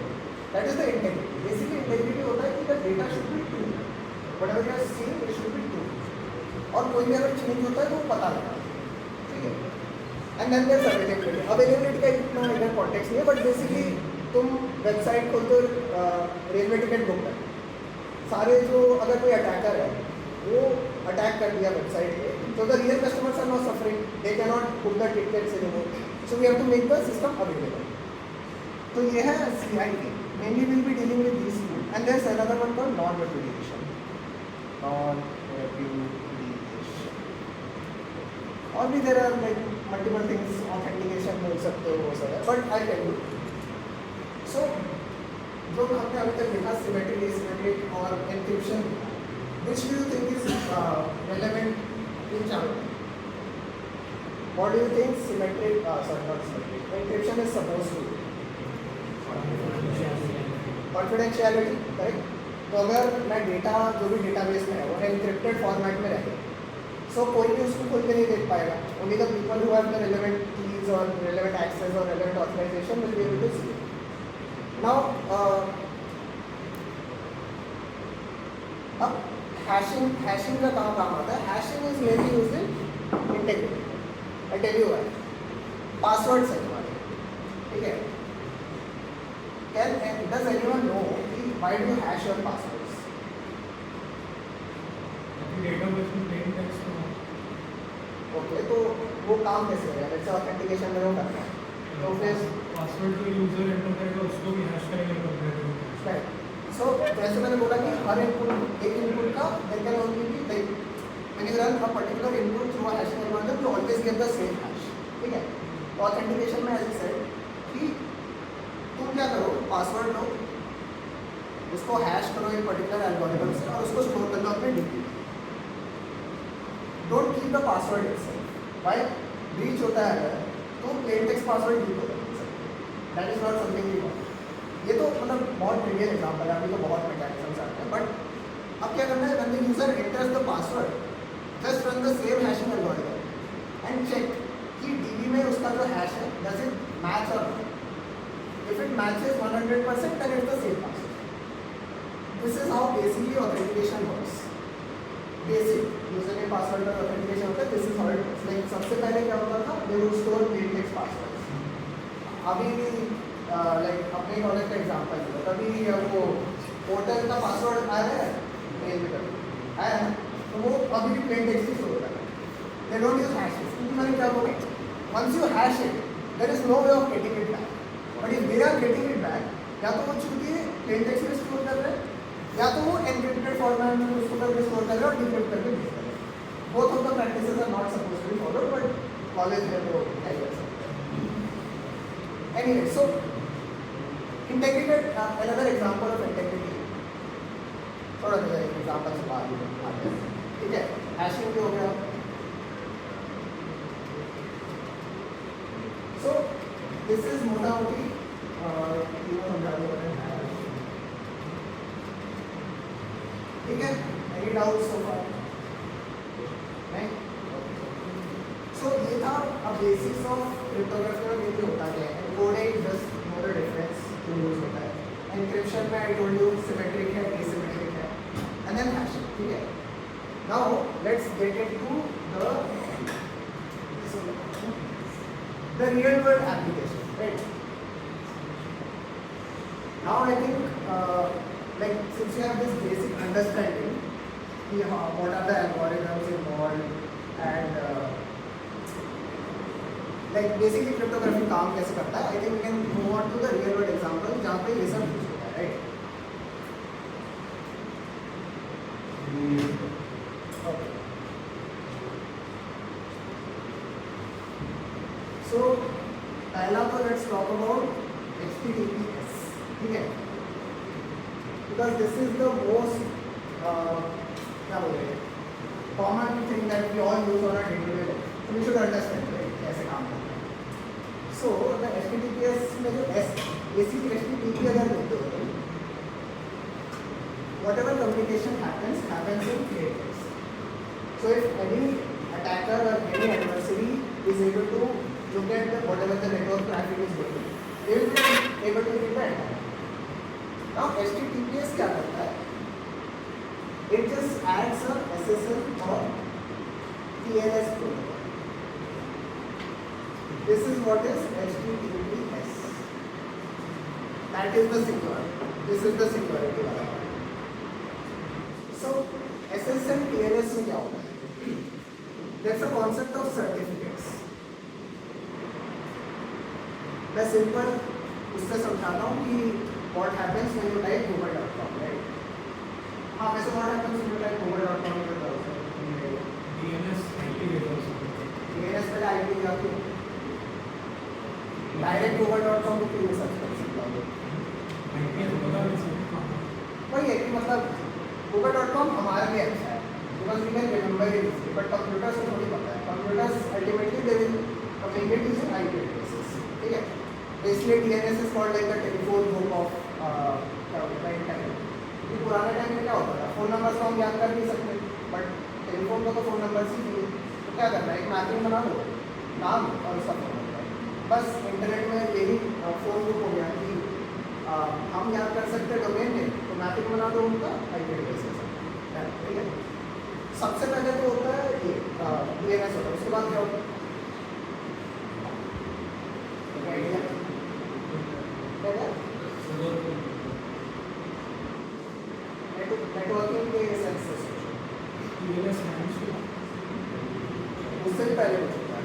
That is the integrity. Basically, integrity होता है कि the data should be true. Whatever you are seeing, it should be true. और कोई भी अगर चेंज होता है तो वो पता लगा. ठीक है. And then there's availability. Availability का इतना इधर कॉन्टेक्स्ट नहीं है, but basically तुम वेबसाइट खोलते हो, रेलवे टिकट बुक कर, सारे जो अगर कोई अटैकर है वो अटैक कर दिया वेबसाइट पे, तो the real customers are not suffering, they can not book the tickets anymore. So we have to make the system available. तो ये है CID. Mainly we'll be dealing with these two, and there's another one called non-repudiation. Non-repudiation. और भी there are like multiple things, authentication बोल सकते हो, वो सब है. But I'll tell you. So जो हमने अभी तक देखा symmetric, asymmetric और encryption, which do you think is relevant in Java? What do you think symmetric? Sorry, not symmetric. Encryption is supposed to do. Confidentiality, correct? तो अगर मैं data जो भी डेटाबेस में है वो एनक्रिप्टेड फॉर्मेट में रहे, सो कोई भी उसको खोल के नहीं देख पाएगा. Only the people who have the relevant keys और रेलेवेंट एक्सेस और relevant authorisation will be able to see. Now अब हैशिंग का काम आता है. Hashing is mainly used in integrity. I tell you why. Passwords है तुम्हारे, ठीक है? Does anyone know why do you hash your passwords? Okay तो वो काम कैसे होगा, जैसे ऑथेंटिकेशन में वो करना है तो फिर पासवर्ड जो यूजर एंटर करेगा उसको भी हैश करेंगे कंपेयर राइट. सो जैसे मैंने बोला कि हर इनपुट एक इनपुट का there can only be like when you run a particular input through a hashing algorithm you always get the same hash. ठीक है. ऑथेंटिकेशन में ऐसे सेड कि तुम क्या करो, पासवर्ड लो, उसको हैश करो एक पर्टिकुलर एल्गोरिथम से और उसको स्टोर कर लो अपने dB. Don't keep the password itself. Why breach होता है अगर तो प्लेन टेक्स्ट पासवर्ड लीक होता है. That is not something you want. ये तो मतलब बहुत ट्रिवियल एग्जांपल है, अभी तो बहुत मैकेनिज्म्स आते हैं. बट अब क्या करना है, when the user enters the password just run the same hashing algorithm and check कि डीबी में उसका जो हैश है डज इट मैच और not. If it matches 100% then it's the same password. This is how basically authentication works. Basic user के password का authentication होता है. This is how it works. Like सबसे पहले क्या होता था, they would store plain text passwords. अभी भी लाइक अपने कॉलेज का एग्जांपल है, कभी वो पोर्टल का पासवर्ड आया है मेल में आया है तो वो अभी भी प्लेन टेक्स्ट ही स्टोर कर रहा है. दे डोंट यूज हैशेस क्योंकि मैंने क्या बोला, once you hash it there is no way of getting it back. But if they are getting it back, या तो वो चूंकि प्लेन टेक्स्ट में स्टोर कर रहे हैं या तो वो एनक्रिप्टेड फॉर्मेट में उसको करके स्टोर कर रहे हैं और डिक्रिप्ट करके भेज रहे हैं. Both of the practices are not supposed to be followed but college में वो क्या कर सकते हैं. Anyway so integrated another example of integrity. थोड़ा सा एग्जांपल से बात आते हैं. ठीक है, हैशिंग भी हो गया. सो दिस इज मोटामोटी ठीक है. एनी डाउट्स सो फार? नहीं. सो ये था अ बेसिक्स ऑफ क्रिप्टोग्राफी. और ये भी होता क्या है, coding just know the difference जो यूज होता है. एनक्रिप्शन में आई टोल्ड यू सिमेट्रिक है, एसिमेट्रिक है, एंड देन हैशिंग. ठीक है. Now let's get into the real world application. Right. Now I think like since you have this basic understanding कि हाँ what are the algorithms involved and like basically cryptography काम कैसे करता है, I think we can move on to the real world example जहाँ पे ये सब यूज होता है. राइट. Okay. So पहला तो let's talk about HTTPS. ठीक है. Because this is the most क्या बोले common thing that we all use on a day-to-day life. So we should understand right कैसे काम करता है. So the HTTPS में जो basic HTTP अगर बोलते हो तो whatever communication happens in plain text. So if any attacker or any adversary is able to look at whatever the network traffic is going, they will be able to read the attack. Now HTTPS क्या करता है? It just adds a SSL or TLS protocol. This is what is HTTPS. That is the security. This is the security वाला part. So SSL TLS में क्या होता है? That's a concept of certificates. मैं simple उससे समझाता हूँ कि what happens when you type google.com, right? हाँ वैसे what happens when you type google.com in the browser? DNS IP address. DNS पहले IP जाती है. Direct google.com को क्यों सर्च कर सकता हूँ? IP तो पता नहीं सकता. वही है कि मतलब google.com हमारे लिए अच्छा है because we can remember it easily, but computers को थोड़ी पता है. Computers ultimately they will communicate using IP addresses. ठीक है. Basically DNS is called like the telephone book of क्या होता है टाइम. कि पुराने टाइम में क्या होता था, फोन नंबर तो हम याद कर नहीं सकते बट टेलीफोन का तो फोन नंबर ही नहीं. तो क्या करना है, एक मैपिंग बना लो, नाम और उसका फोन नंबर. बस इंटरनेट में यही फोन बुक हो गया कि हम याद कर सकते हैं डोमेन नेम, तो मैपिंग बना दो उनका IP एड्रेस के साथ. ठीक है. सबसे पहले तो होता है ये DNS होता है. उसके बाद क्या होता है? नेटवर्किंग के सेंस से उससे भी पहले हो चुका है।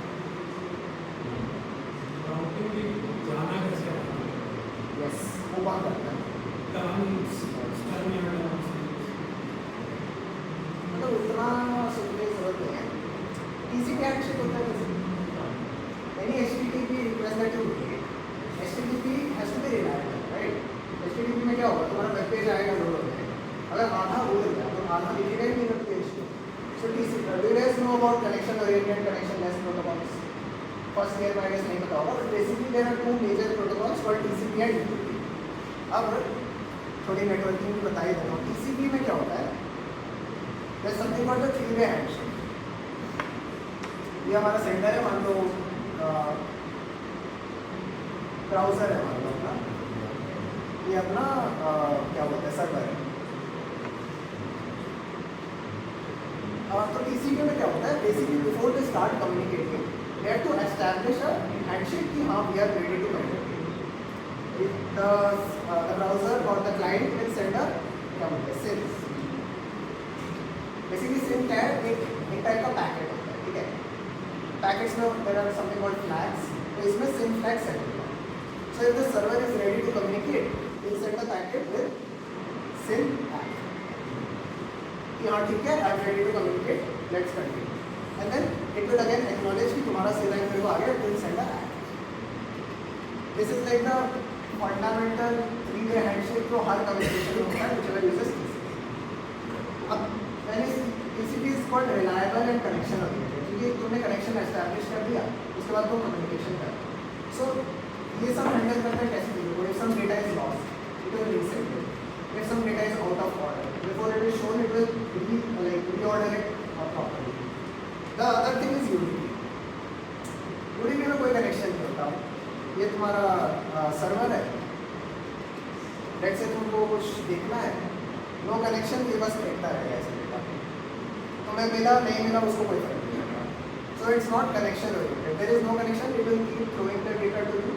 राउटिंग की जाना कैसे है? यस, वो कौन करता है? टर्म्स टर्म या टर्म्स मतलब उतना सोचने की जरूरत नहीं है। TCP हैंडशेक होता है जैसे any HTTP request that you create, HTTP has to be reliable, right? HTTP में क्या होगा, तुम्हारा वेब पेज आएगा, लोड हो जाएगा। अगर आधा हो गया तो आधा लिखेगा ही नहीं वेब पेज को। So TCP, do you guys know about connection oriented, connectionless protocols? First year में I guess नहीं पता होगा, but basically there are two major protocols called TCP and UDP. अब थोड़ी नेटवर्किंग की बता ही देता हूँ। TCP में क्या होता है? There's something called the three-way handshake. ये हमारा सेंडर है, मान लो ब्राउज़र है, मान लो अपना, ये अपना क्या बोलते हैं, सर्वर है। तो TCP में क्या होता है, basically before they start communicating they have to establish a handshake कि हाँ we are ready to communicate. The browser और the client will send a क्या बोलते हैं, सिम। बेसिकली सिम क्या है, एक टाइप का पैकेट होता है, ठीक है। पैकेट्स में there are something called flags, तो इसमें सिम फ्लैग सेट होता है। So if the server is ready to communicate, it will send the packet with SYN flag कि हाँ ठीक है, I am ready to communicate, let's continue. And then it will again acknowledge कि तुम्हारा SYN मेरे को आ गया, it will send a this is like the fundamental three way handshake जो हर कम्युनिकेशन में होता है, व्हिचएवर यूजेस TCP। अब TCP is called reliable and connection oriented, क्योंकि तुमने कनेक्शन एस्टैब्लिश कर दिया, उसके बाद तुम कम्युनिकेशन कर। सो ये सब हैंडल करते हैं कैसे चीज़ों को। If some data is lost, it will reset it. If some data is out of order, before it is shown, it will reorder it properly. The other thing is UDP। UDP में कोई connection नहीं होता। ये तुम्हारा server है, let's say तुमको कुछ देखना है, नो कनेक्शन, ये बस देखता रहेगा ऐसे डेटा। तुम्हें मिला नहीं मिला उसको कोई फर्क नहीं पड़ता। So it's not connection oriented, there is no connection, it will keep throwing the data to you,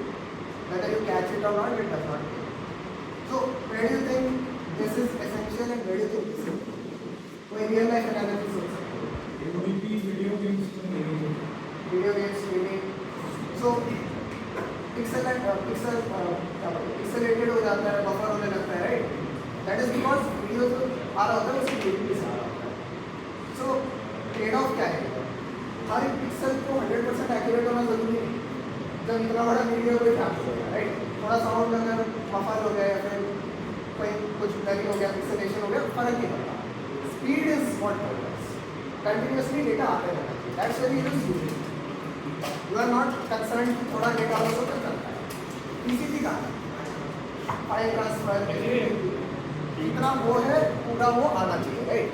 whether you catch it or not, it does not care. So where do you think this is essential and where do you think this is? कोई real life analysis हो सकता है। UDP video games तो नहीं है। Video game streaming, सो pixelated हो जाता है, बफर होने लगता है, right? That is because video जो आ रहा होता है उसकी UDP से आ रहा होता है। सो ट्रेड ऑफ क्या है, हर एक पिक्सल को 100% एक्यूरेट होना जरूरी नहीं। जब इतना बड़ा वीडियो कोई कैप्चर हो गया, राइट, थोड़ा साउंड अगर बफर हो गया या फिर कोई कुछ डरिंग हो गया, पिक्सेलेशन हो गया, फर्क नहीं पड़ता। Speed is what matters, continuously data आते रहना चाहिए, that's why we use UDP। You are not concern कि थोड़ा डेटा हो तो चलता है। TCP का फाइल ट्रांसफर इतना वो है, पूरा वो आना चाहिए, राइट?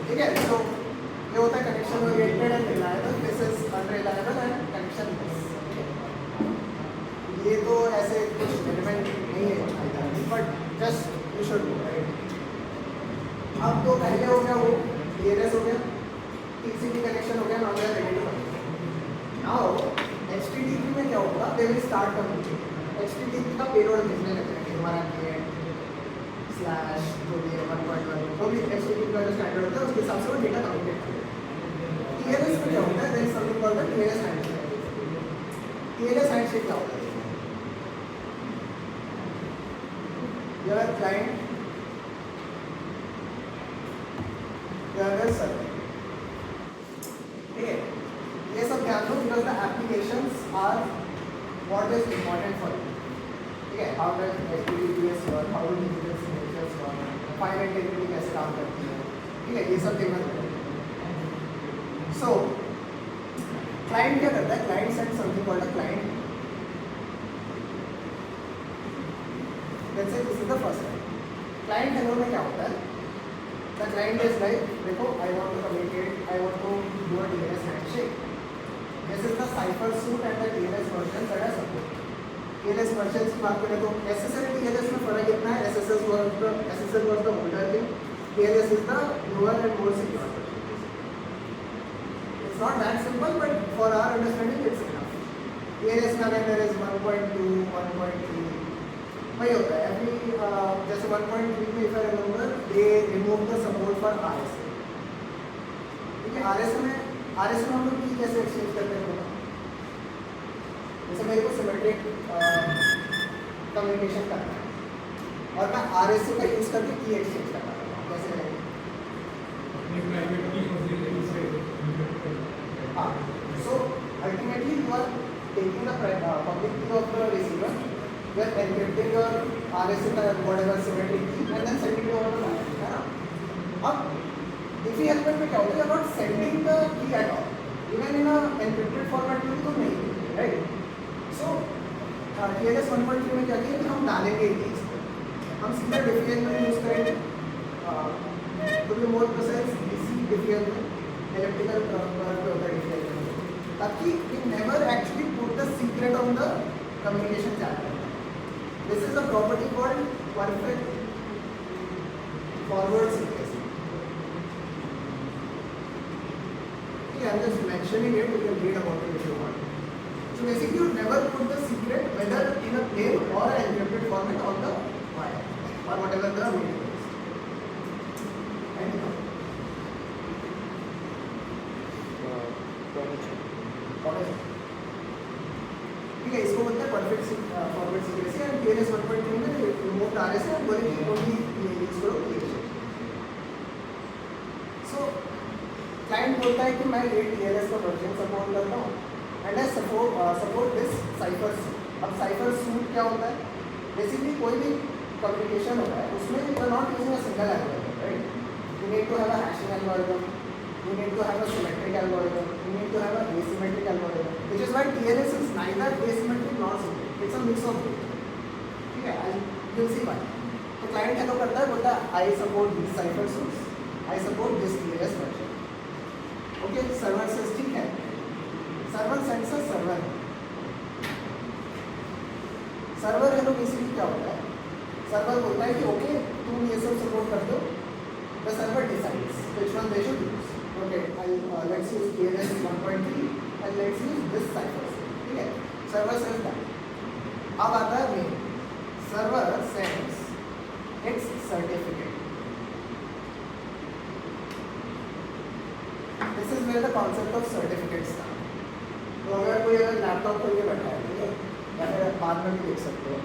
ठीक है, तो ये होता है connection oriented and reliable, this is unreliable and connectionless. ये तो ऐसे कुछ एलिमेंट नहीं है, but just you should no, right? अब तो पहले हो गया वो DNS हो गया, TCP कनेक्शन हो गया, now we are ready to connect. Now HTTP में क्या होगा, they will start communicating. HTTP का पेलोड भेजने लगते हैं कि हमारा /, जो भी 1.1 जो भी HTTP का जो स्टैंडर्ड होता है उसके हिसाब से वो डेटा कम्युनिकेट करेगा। TLS में क्या होता है, there is something called the TLS handshake. TLS handshake क्या होता है? योर क्लाइंट, योर सर्वर, ठीक है? ये सब ध्यान दो, because the applications are what is important for you, ठीक है? How does HTTPS work, how do digital signatures work, file integrity कैसे काम करती है, ठीक है? ये सब देखना चाहिए। सो क्लाइंट क्या करता है, client send something called a client, let's say this is the first time. Client hello में क्या होता है, द क्लाइंट इज लाइक, देखो I want to communicate, I want to do a TLS handshake, this is the cipher suite and the TLS version that I support. TLS version की बात करें तो SSL और TLS में फर्क इतना है, SSL was the older thing, TLS is the newer and more secure version. It's not that simple, but for our understanding it's enough. TLS में अगर there is 1.2, 1.3, वही होता है every जैसे 1.3 में if I remember they remove the support for RSA, क्योंकि RSA में हम लोग की कैसे एक्सचेंज करते हैं, जैसे मेरे को सिमेट्रिक कम्युनिकेशन करना है और मैं RSA का यूज़ करके की एक्सचेंज करना है, कैसे रहेगा? अपनी प्राइवेट की होती है से encrypt कर हाँ, so ultimately you are taking the public key of the receiver, you are encrypting your RSA का whatever symmetric key and then sending it over the wire, है ना? अब diffie element में क्या होता है, you are not sending the key at all, even in a encrypted format में तो नहीं, right? So TLS 1.3 में क्या किया कि हम डालेंगे keys, हम सीधा diffie element यूज़ करेंगे, to be more precise DC diffie element, electrical curve पे होता है diffie element, ताकि we never actually put the secret on the communication channel. This is a property called perfect forward secrecy. Okay, I'm just mentioning it. You can read about it if you want. So basically, you never put the secret, whether in a plain or an encrypted format, on the wire or whatever the medium is. Anyhow. ठीक है, इसको बोलते हैं perfect forward secrecy and TLS 1.3 में remote RSA और बोले कि only ये यूज करो ये। सो क्लाइंट बोलता है कि मैं ये TLS का वर्जन सपोर्ट करता हूँ and I support this cipher suit. अब साइफर सूट क्या होता है? बेसिकली कोई भी कम्युनिकेशन होता है उसमें you are not using a single algorithm, right? You need to have a hashing algorithm, you need to have a symmetric algorithm, you need to have a asymmetric algorithm, which is why TLS is neither asymmetric nor symmetric, it's a mix of both. ठीक है, you'll see why. तो client क्या करता है, बोलता है I support these cipher suits, I support this TLS version. Okay, server says ठीक है, server sends a server. server है तो basically क्या होता है? server बोलता है कि okay तुम ये सब support कर दो, the server decides which one they should use. Okay, let's use TLS 1.3 and let's use this cipher. ठीक है, server says that. अब आता है main. Server sends its certificate. This is where the concept of certificate starts. तो कोई laptop खोल के बैठा है, ठीक है, या फिर बाद में भी देख सकते हो,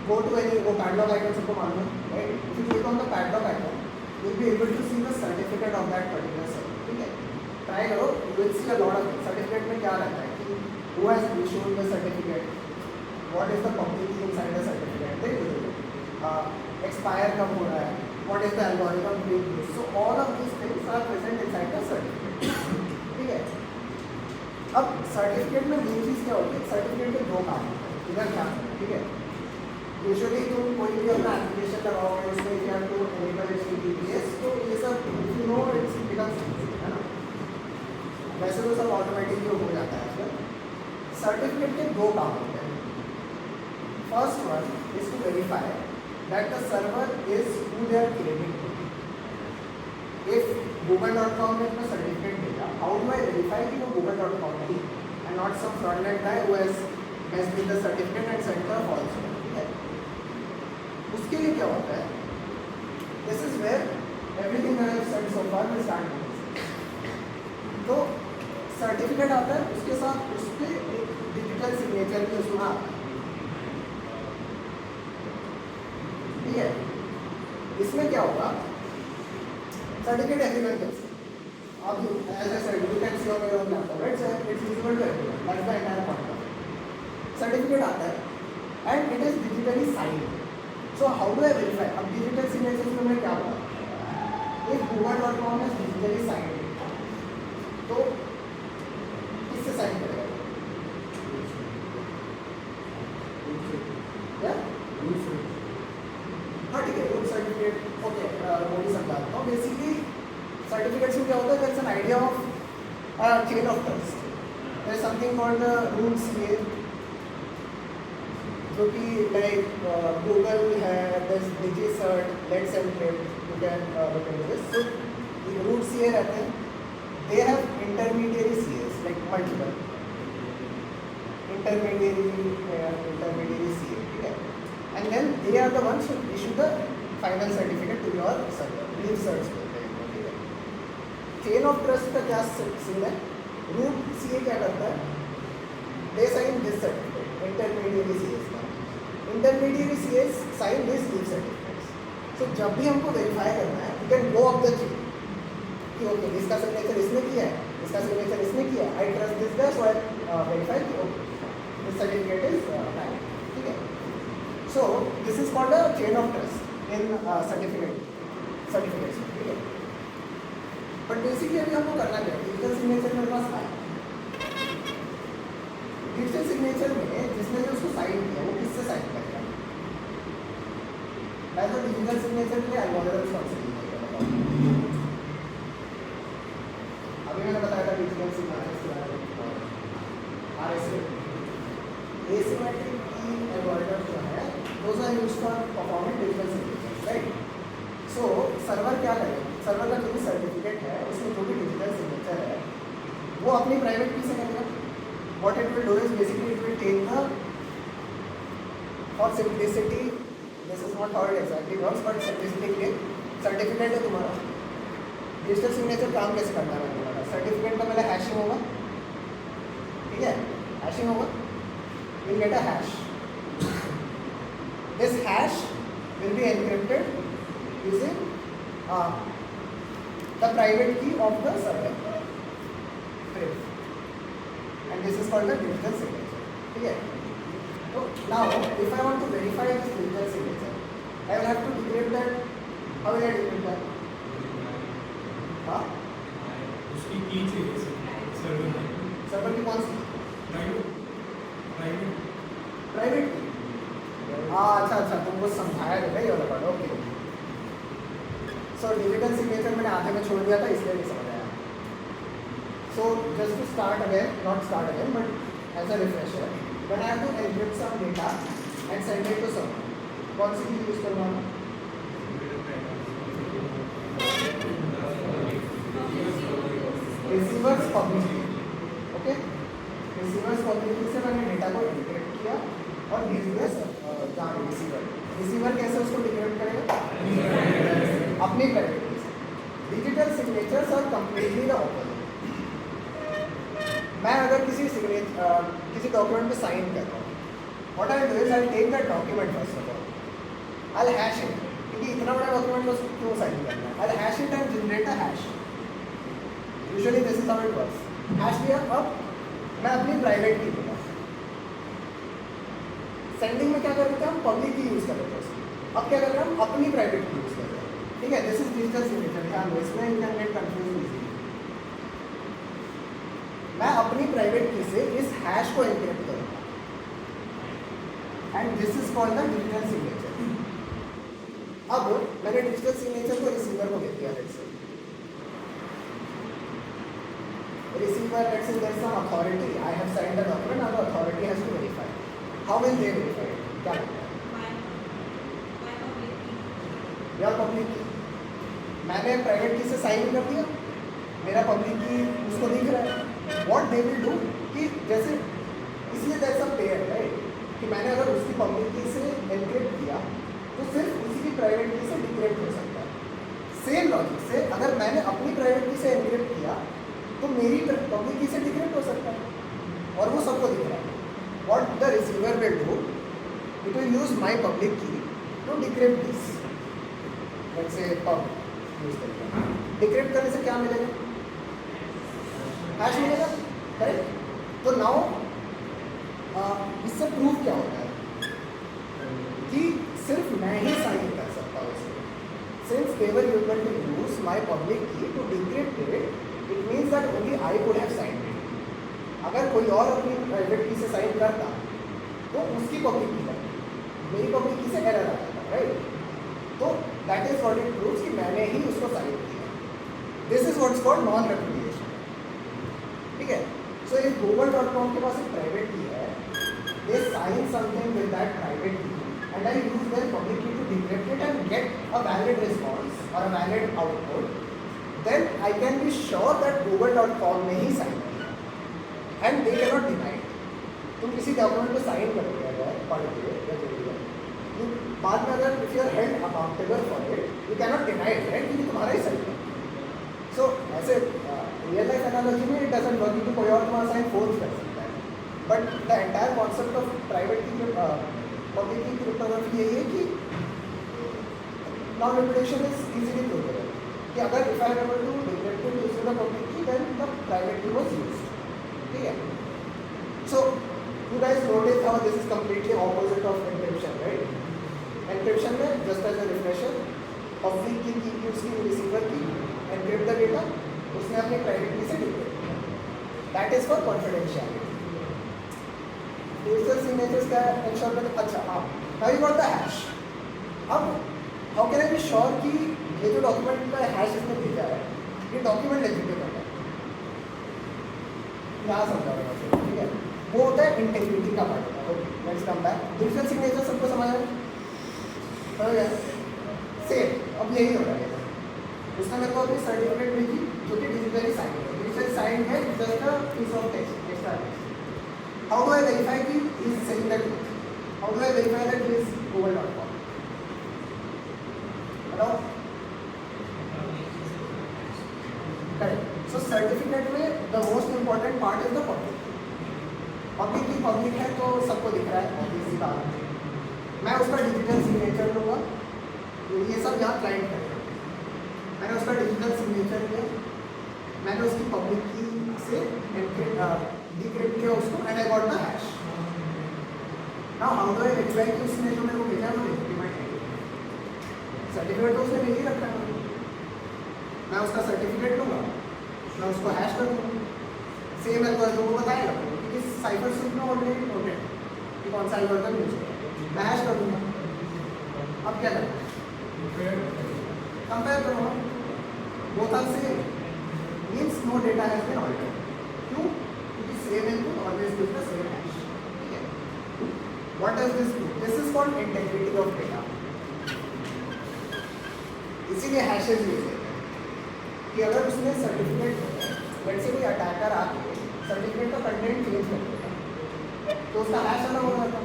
go to any वो padlock icon सबको मालूम है, right? If you click on the padlock icon, you will be able to see the certificate of that particular server. ठीक है, try करो, you will see a lot of certificate में क्या रहता है कि who has issued the certificate, what is the public key inside the certificate, देख expire कब हो रहा है, what is the algorithm being used, so all of these things are present inside the certificate. ठीक है, अब certificate में main चीज़ क्या होती है? certificate के दो काम होते हैं, इधर क्या है, ठीक है? यूजुअली तुम कोई भी अपना एप्लीकेशन लगाओगे उसमें क्या टू एनेबल HTTPS, तो ये सब you know it's becomes easy, है ना? वैसे तो सब ऑटोमेटिकली हो जाता है आजकल। सर्टिफिकेट के दो काम होते हैं। First one is to verify that the server is who they are claiming to be. If google.com ने अपना सर्टिफिकेट भेजा, हाउ डू आई वेरीफाई कि वो google.com नहीं and not some fraudulent guy who has messed with the certificate and sent the false. उसके लिए क्या होता है? This is where everything I have said so far will start. तो certificate आता है, उसके साथ उस पर एक डिजिटल सिग्नेचर भी उसमें आता है, ठीक है? इसमें क्या होगा? सर्टिफिकेट एवरीवन कैन सी, अब as I said you can see on your own laptop, right? So it's visible to everyone, that's the entire point. Certificate आता है and it is digitally signed. So how do I verify? अब digital signature में मैं क्या होगा? If google.com is digitally signed, तो किससे sign करेगा? क्या? हाँ ठीक है, रूट सर्टिफिकेट, ओके, वो भी समझाता हूँ। बेसिकली सर्टिफिकेट्स में क्या होता है? There's an idea of chain of trust. There's something called the root CA, जो कि लाइक गूगल है, DigiCert, Let's Encrypt, you can look into this. So root CA रहते हैं, they have intermediary CAs like multiple intermediary CA, ठीक है? then they are the ones who issue the final certificate to your server. Leave certs बोलते हैं, ठीक है. Chain of trust का क्या सीन है? रूट सीए क्या करता है? They sign this certificate, intermediary CAs का. Intermediary CAs sign this leaf certificates. So जब भी हमको वेरीफाई करना है, you can go up the chain कि ओके इसका सिग्नेचर इसने किया है, इसका सिग्नेचर इसने किया है, I trust this guy, so I verify कि okay this certificate is valid. ठीक है. So this is called a chain of trust in certificates. ठीक है. बट बेसिकली अभी हमको करना क्या है? डिजिटल सिग्नेचर मेरे पास है. डिजिटल सिग्नेचर में जिसने जो उसको साइन किया वो किससे साइन करेगा? मैं तो डिजिटल सिग्नेचर के लिए एल्गोरिथम्स कौन से यूज करेगा? अभी मैंने बताया था डिजिटल सिग्नेचर के बारे में. आरएसए एसिमेट्रिक की एल्गोरिथम जो है those are used for performing digital signature, right. So server क्या करेगा? सर्वर का जो भी सर्टिफिकेट है उसमें जो भी डिजिटल सिग्नेचर है वो अपनी प्राइवेट की से करेगा. What it will do is basically it will take the, for simplicity, this is not how it exactly works, but simplicity के सर्टिफिकेट है तुम्हारा. डिजिटल सिग्नेचर काम कैसे करना है तुम्हारा? सर्टिफिकेट का पहले हैशिंग होगा, ठीक है, हैशिंग होगा, you'll get a hash. This hash will be encrypted using the private key of the server. And this is called the digital signature. ठीक है. So now, if I want to verify this digital signature, I will have to decrypt that. How will I decrypt that? हाँ? उसकी की चाहिए server में. Server की कौन सी? Private की. अच्छा तुमको समझाया गया ये वाला part. Okay. So digital signature मैंने आधे में छोड़ दिया था इसलिए नहीं समझ आया. So just to start again, not start again, but as a refresher, when I have to encrypt some data and send it to someone, कौन सी चीज़ यूज़ करूँगा? Receiver's public key, okay? Receiver's public key से मैंने data को encrypt किया और भेज दिया जहाँ रिसीवर. रिसीवर कैसे उसको डिक्रिप्ट करेगा? अपनी प्राइवेट की से. Digital signatures are completely the opposite. मैं अगर किसी डॉक्यूमेंट पे साइन कर रहा हूँ, what I do is I take that document first of all, I hash it, क्योंकि इतना बड़ा डॉक्यूमेंट को क्यों साइन करना है. I hash it and generate a hash. Usually this is how it works. Hash दिया, अब मैं अपनी प्राइवेट की दूंगा. सेंडिंग में क्या कर रहे थे हम? पब्लिक की यूज़ कर रहे थे उसकी. अब क्या कर रहे हैं हम? अपनी प्राइवेट की यूज़ कर रहे हैं. ठीक है. This is digital signature. ध्यान दो, इसमें you can get confusion easily. मैं अपनी प्राइवेट की से इस हैश को एनक्रिप्ट करूंगा and this is called the digital signature. अब मैंने डिजिटल सिग्नेचर को रिसीवर को दे दिया. Let's say receiver, let's say there is some authority, I have signed the document, now the authority has to verify. How will they verify? क्या या public की. मैंने private key से साइन कर दिया, मेरा पब्लिक की उसको दिख रहा है. What they will do कि जैसे इसलिए there is a pair, right, कि मैंने अगर उसकी पब्लिक की से एनक्रिप्ट किया तो सिर्फ उसी की प्राइवेट की से डिक्रिप्ट हो सकता है. सेम लॉजिक से अगर मैंने अपनी प्राइवेट की से एनक्रिप्ट किया तो मेरी पब्लिक की से डिक्रिप्ट हो सकता है और वो सबको दिख रहा है. What the receiver will do, it will use my public key to decrypt this. Let's say pub use करेगा. डिक्रिप्ट करने से क्या मिलेगा? हैश मिलेगा, करेक्ट. तो नाउ इससे प्रूफ क्या होता है कि सिर्फ मैं ही साइन कर सकता हूँ इसको. Since they were able to use my public key to decrypt it, it means that only I could have signed it. अगर कोई और अपनी प्राइवेट की से साइन करता तो उसकी पब्लिक की करता, मेरी पब्लिक की से एरर आ जाता, राइट. तो that is what it proves कि मैंने ही उसको साइन किया. This is what's called non replication. ठीक है. सो इफ google.com के पास एक प्राइवेट की है, they sign something with that private key and I use their public key to decrypt it and get a valid response और a valid output, then I can be sure that google.com ने ही sign किया and they can not deny. तुम किसी document को sign करते हो अगर पढ़ के या जो भी है, बाद में अगर if you are held accountable for it, you can not deny it, right, क्योंकि तुम्हारा ही सही है. सो ऐसे रियल लाइफ एनालॉजी में इट डजंट वर्क, क्योंकि कोई और तुम्हारा साइन फोर्स कर सकता है. But the entire concept of private key public key cryptography यही है कि non repudiation is easily provable, कि अगर if I am able to decrypt it using the public की, देन द प्राइवेट की वाज यूज्ड. ठीक है. सो you guys notice how this is completely opposite of encryption, right? Encryption में just as a refresher, public key keeps की receiver की encrypt the data, उसने अपने private key से decrypt. That is for confidentiality. Digital signatures क्या ensure करते? अच्छा हाँ. Now you got the hash. अब how can I be sure कि ये जो document का hash इसने भेजा है, ये document legitimate है? यहाँ समझा रहा हूँ, ठीक है? वो होता है इंटेग्रिटी का part. Let's come back. Digital signature सबको समझ आया? सेम अब यही हो रहा है. उसने मेरे को अपनी सर्टिफिकेट भेजी जो कि डिजिटली साइन है. डिजिटली साइन है just a piece of text, extra text. How do I verify कि he is saying that? How do I verify that he is google.com? बताओ. करेक्ट. सो सर्टिफिकेट में the most important part is the public. Public key public है तो सबको दिख रहा है, obviously बात है. मैं उसका डिजिटल सिग्नेचर लूँगा, ये सब यहाँ क्लाइंट करेगा. मैंने उसका डिजिटल सिग्नेचर लिया, मैंने उसकी पब्लिक की से डिक्रिप्ट किया उसको, and I got the hash. Now how do I verify कि उसने जो मेरे को भेजा वो लेजिटिमेट है? सर्टिफिकेट तो उसने भेज ही रखा है. मैं उसका सर्टिफिकेट लूँगा, मैं उसको हैश कर दूँगा. सेम एल्गोरिथम को बताएगा कि साइफर सूट में ऑलरेडी नोटेड कि कौन सा एल्गोरिथम यूज करें. मैं हैश कर दूँगा. अब क्या करें? कंपेयर करो. Both are same, means no data has been altered. क्यों? क्योंकि same input always gives the same hash. ठीक है. What does this do? This is called integrity of data. इसीलिए हैशेस यूज होते हैं कि अगर उसने सर्टिफिकेट, लेट्स से कोई अटैकर आके सर्टिफिकेट का कंटेंट चेंज कर देता तो उसका हैश अलग हो जाता,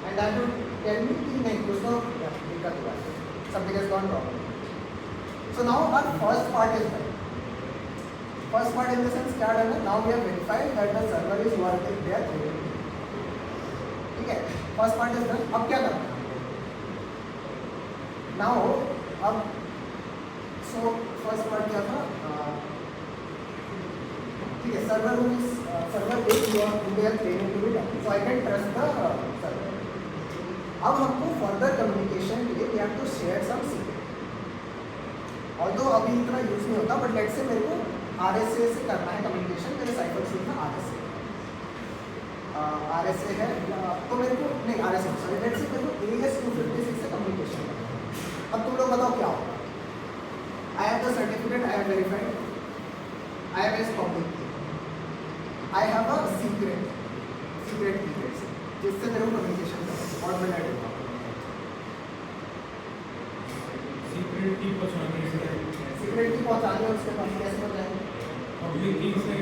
and that would tell me कि नहीं उसको दिक्कत हुआ है, something has gone wrong. So now our first part is done. First part in the sense क्या डन है? Now we have verified that the server is working there. ठीक है. First part is done. अब क्या करना है? Now अब so first part क्या था? ठीक है. Server is your India training to be done, so I can trust the server. अब हमको फर्दर कम्युनिकेशन के लिए we have to share some secret. Although अभी इतना यूज नहीं होता, बट लेट्स से मेरे को RSA से करना है कम्युनिकेशन. मेरे साइफर सूट में RSA है, तो मेरे को नहीं RSA सॉरी लेट्स से मेरे को AES-256 से कम्युनिकेशन करना है. अब तुम लोग बताओ क्या होगा? I have the certificate, I have verified, I have is public, I have a secret की जिससे मेरे को कम्युनिकेशन करना है और मैं नेट होगा. सीक्रेट की पहचान सीक्रेट की पहुँचानी है उसके पास, कैसे पहुँचाएंगे? पब्लिक की से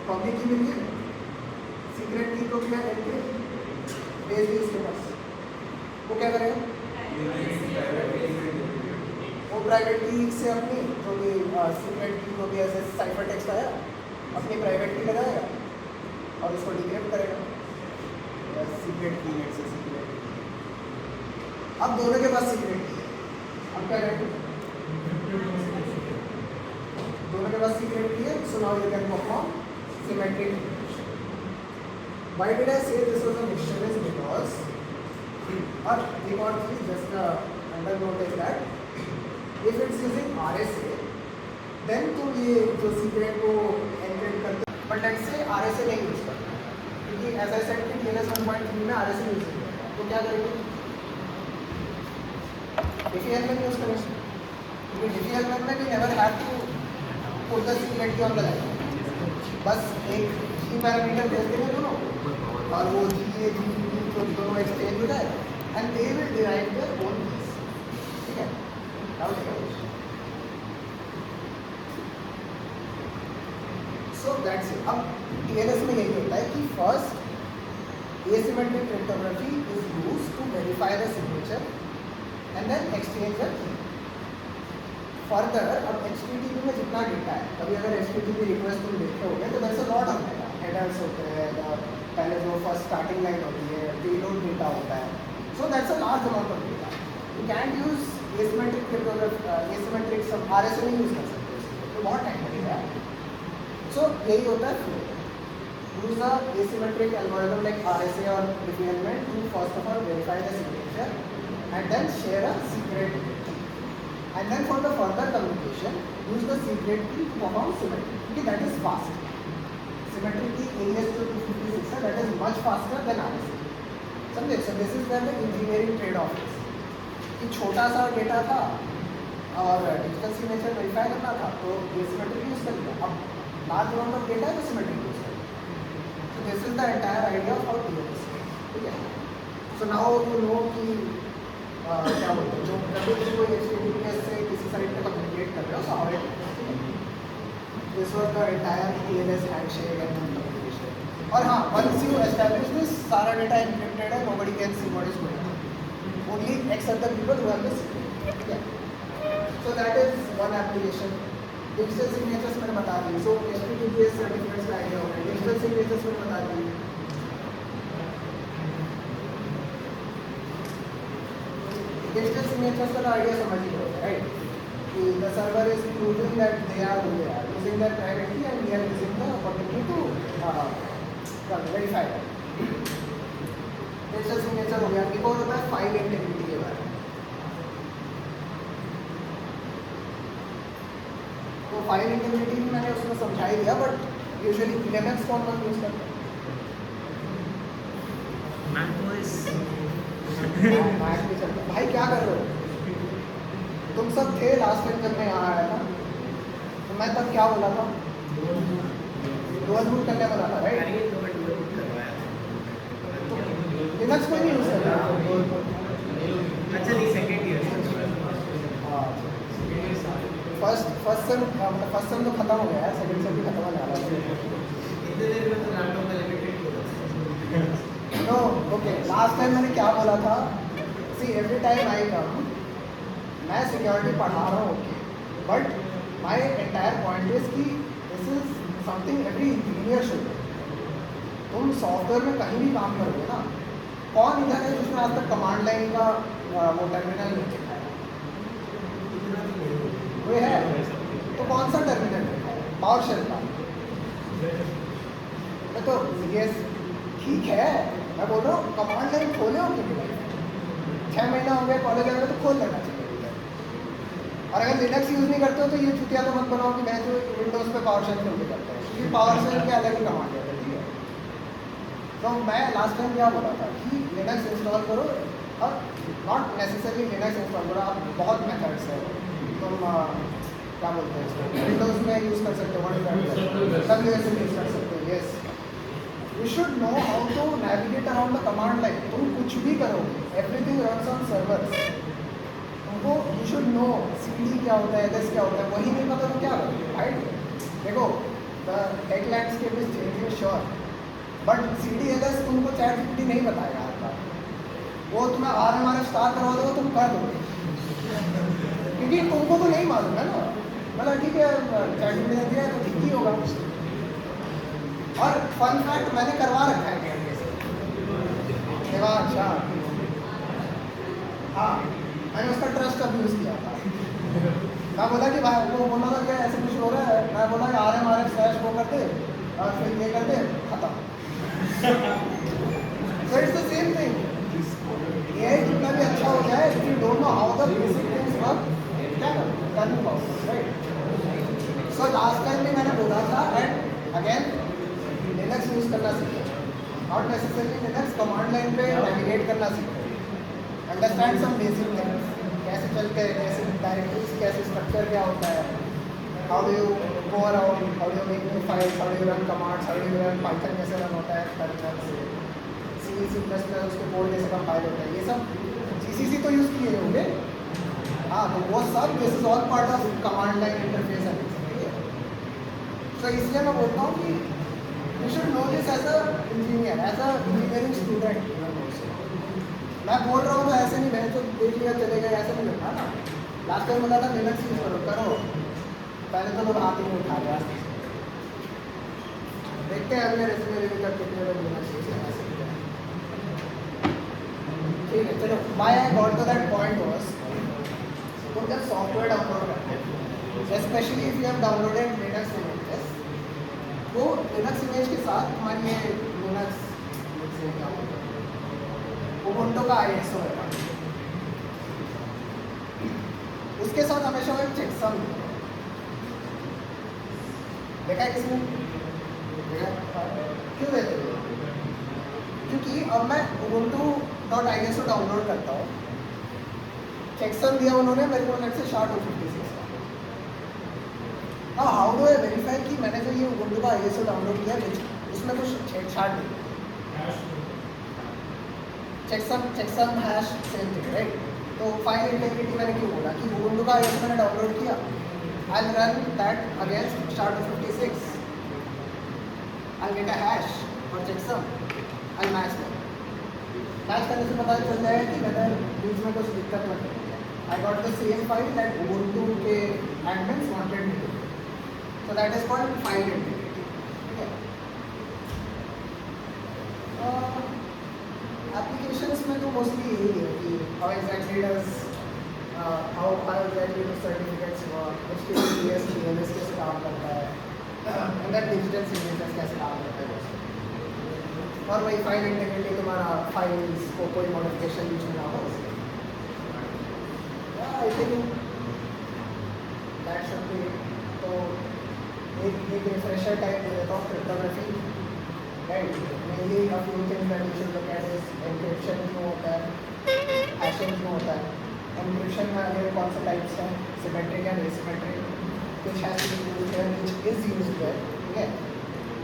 पब्लिक की मिली है, सीक्रेट की को क्या करके भेज दी उसके पास. वो क्या करेगा? वो प्राइवेट की से अपनी जो भी सीक्रेट की को भी ऐसे साइफर टेक्स्ट आया अपनी प्राइवेट की लगाएगा और उसको डिक्रिप्ट करेगा. सीक्रेट की नेट से सीक्रेट. अब दोनों के पास सीक्रेट की है. अब क्या करेंगे? दोनों के पास सीक्रेट की है. So now you can perform symmetric encryption. Why did I say this was a mixture? Is because or because it is just a undernote is that if it's using RSA then तो ये जो secret को encrypt करते, but let's से RSA नहीं use करते क्योंकि as I said कि TLS 1.3 में RSA यूज नहीं करता, तो क्या करेंगे? DPLM यूज करेंगे, क्योंकि DPLM में भी never had to put the secret key on the line. बस एक की पैरामीटर भेज देंगे दोनों और वो GA तो दोनों एक्सचेंज हो जाएगा and they will derive their own keys. ठीक है. डाउट है? So that's it. अब TLS में यही होता है कि first asymmetric cryptography is used to verify verify the signature and then exchange the key. Further, अब HTTP में जितना डेटा है, कभी अगर HTTP रिक्वेस्ट तुम देखते होगे तो there's a lot of data, headers होते हैं, पहले जो फर्स्ट स्टार्टिंग लाइन होती है, पेलोड डेटा होता है, so that's a large amount of data. You can't use asymmetric cryptography, asymmetric सब RSA नहीं यूज कर सकते, तो बहुत टाइम लगेगा. So यही होता है flow. Use a asymmetric algorithm like RSA or Diffie-Hellman to first of all verify the signature and then share a secret key. And then for the further communication, use the secret key to perform symmetry. Okay, that is fast. Symmetry key AES 256, that is much faster than RSA. समझे? So this is where the engineering trade-off is. कि छोटा सा data था और digital signature verify करना था तो asymmetric use कर लिया. अब लार्ज अमाउंट ऑफ डेटा है तो सिमेट्रिक यूज कर. So this is the entire idea of how to do this. ठीक है. So now you know कि क्या बोलते हैं जो कभी भी कोई HTTPS से किसी साइट पे कम्युनिकेट कर रहे हो so how it works. This was the entire TLS handshake and communication. और हाँ, once you establish this, सारा डेटा encrypted है, nobody can see what is going on. Only except the people who have the secret. ठीक है. So that is one application. Digital signatures मैंने बता दी. So HTTPS certificates का idea हो गया. डिजिटल सिग्नेचर्स मैंने बता दी. डिजिटल सिग्नेचर्स का आइडिया समझ ही गए, राइट? कि the server is proving that they are who they are using that private key and we are using the opportunity to verify that. Digital signature हो गया. एक और होता है फाइल इंटीग्रिटी के बारे में. तो फाइल इंटीग्रिटी भी मैंने उसमें समझा ही दिया, बट यूजुअली लिनक्स कौन कौन यूज करता है? मैक भी चलता है. भाई क्या कर रहे हो तुम सब? थे लास्ट टाइम जब मैं यहाँ आया था तो मैं तब क्या बोला था? डुअल बूट करने वाला था, राइट? लिनक्स कोई नहीं यूज करता. अच्छा नहीं, सेकंड ईयर फर्स्ट सेम तो खत्म हो गया है, सेकंड सेम भी खत्म होने वाला है. इतने देर में तो लैपटॉप का लिमिटेड हो नो ओके. लास्ट टाइम मैंने क्या बोला था? सी एवरी टाइम आई कम, मैं सिक्योरिटी पढ़ा रहा हूँ, okay, but my entire point is कि this is something every engineer should. तुम सॉफ्टवेयर में कहीं भी काम करोगे ना, कौन इधर है जिसने आज तक कमांड लाइन का वो टर्मिनल नहीं देखा है? कोई है? तो कौन सा टर्मिनल देखा है? पावर शेल का. तो यस ठीक है, मैं बोल रहा हूँ कमांड लाइन खोले हो क्योंकि भाई 6 महीना हो गया कॉलेज आए तो खोल लेना चाहिए. और अगर लिनक्स यूज़ नहीं करते हो तो ये चुतिया तो मत बनाओ कि मैं जो विंडोज़ पे पावर शेल खोल के करता हूँ, क्योंकि पावर शेल के अलग ही कमांड है. ठीक है. तो मैं लास्ट टाइम क्या बोला था कि लिनक्स इंस्टॉल करो, और नॉट नेसेसरली लिनक्स इंस्टॉल करो, आप बहुत मेथड्स है. तुम क्या बोलते हैं इसको, विंडोज़ में यूज़ कर सकते हो, WS में यूज़ कर सकते हो. Yes, you should know how to navigate around the command line. तुम कुछ भी करोगे, एवरीथिंग रन्स ऑन सर्वर्स. तुमको यू शुड नो CD क्या होता है, LS क्या होता है. वही नहीं पता तो क्या करोगे, राइट? देखो, the tech landscape is changing sure, but CD LS तुमको ChatGPT नहीं बताएगा हर बार. वो तुम्हें RMRF स्टार करवा दोगे, तुम कर दोगे, क्योंकि तुमको तो नहीं मालूम है ना. मतलब ठीक है, ChatGPT ने दिया है तो ठीक ही होगा. और फन फैक्ट मैंने करवा रखा है कैंडिडेट से. अच्छा, हाँ, मैंने उसका ट्रस्ट अब्यूज़ किया था. मैं बोला कि भाई वो बोला था कि ऐसे कुछ हो रहा है, मैं बोला कि RMRF/ वो कर दे और फिर ये कर दे, खत्म. So it's the same thing. ये जितना भी अच्छा हो जाए, if you don't know how the basic things work, क्या करना पड़ेगा, राइट? सो लास्ट टाइम भी मैंने बोला था, एंड अगेन लिनक्स यूज़ करना सीखो. Not necessarily Linux, command line पे नेविगेट करना सीखो. अंडरस्टैंड सम बेसिक थिंग्स, कैसे चलते हैं, कैसे डायरेक्टरीज, कैसे स्ट्रक्चर क्या होता है, how do you go around, how do you make new files, how do you run commands, how do you run Python कैसे रन होता है टर्मिनल से, C++ उसके कोड कैसे कंपाइल होता है. ये सब GCC तो यूज़ किए होंगे. हाँ, तो वो सब this is all part of command line interface है. ठीक है. तो इसलिए मैं बोलता हूँ कि you should know this as a engineer, as a engineering student. मैं बोल रहा हूँ तो ऐसे नहीं, मैं तो देख लिया चलेगा ऐसे नहीं करना ना। लास्ट टाइम बोला था लिनक्स यूज करो, करो। पहले तो लोग हाथ ही नहीं उठा रहे हैं। देखते हैं अगले रेसिपी में तक कितने लोग लिनक्स यूज करना सीखते हैं। ठीक है, चलो my I got to that point was, तो जब सॉफ्टवेयर डाउनलोड करते हैं, specially if you have downloaded Linux images, तो लिनक्स इमेज के साथ हमारी ये लिनक्स उबुंटू का ISO है, उसके साथ हमेशा एक चेकसम देखा है किसी ने? क्यों देते हो? क्योंकि अब मैं ubuntu.iso डाउनलोड करता हूँ, चेकसम दिया उन्होंने मेरे को नेट से SHA-256 का। हाँ, हाउ डू आई वेरीफाई कि मैंने जो ये ubuntu का ISO डाउनलोड किया है उसमें कुछ छेड़छाड़ नहीं, checksum hash same thing right. तो फाइल इंटीग्रिटी मैंने क्यों बोला कि ubuntu का ISO मैंने डाउनलोड किया, I will run that against SHA-256, I'll get a hash or checksum, I'll match them. Match करने से पता चल जाएगा कि वेदर बीच में कुछ दिक्कत मत है। I got the same file that Ubuntu के admins wanted me to do. So that is called file integrity. ठीक है? Applications में तो mostly यही है कि how exactly do certificates work, HTTPS, TLS कैसे काम करता है, अंदर डिजिटल सिग्नेचर्स कैसे काम करते हैं, और वही फाइल इंटीग्रिटी तुम्हारा फाइल्स को कोई मॉडिफिकेशन यूज ना हो। I think that should be. तो एक रिफ्रेशर टाइप दे देता हूँ cryptography right. Mainly a few things that you should look at is encryption क्यों होता है, हैशिंग क्यों होता है, एन्क्रिप्शन में अगर कौन से टाइप्स हैं, symmetric and asymmetric, which has to be used here, which is used here, ठीक है।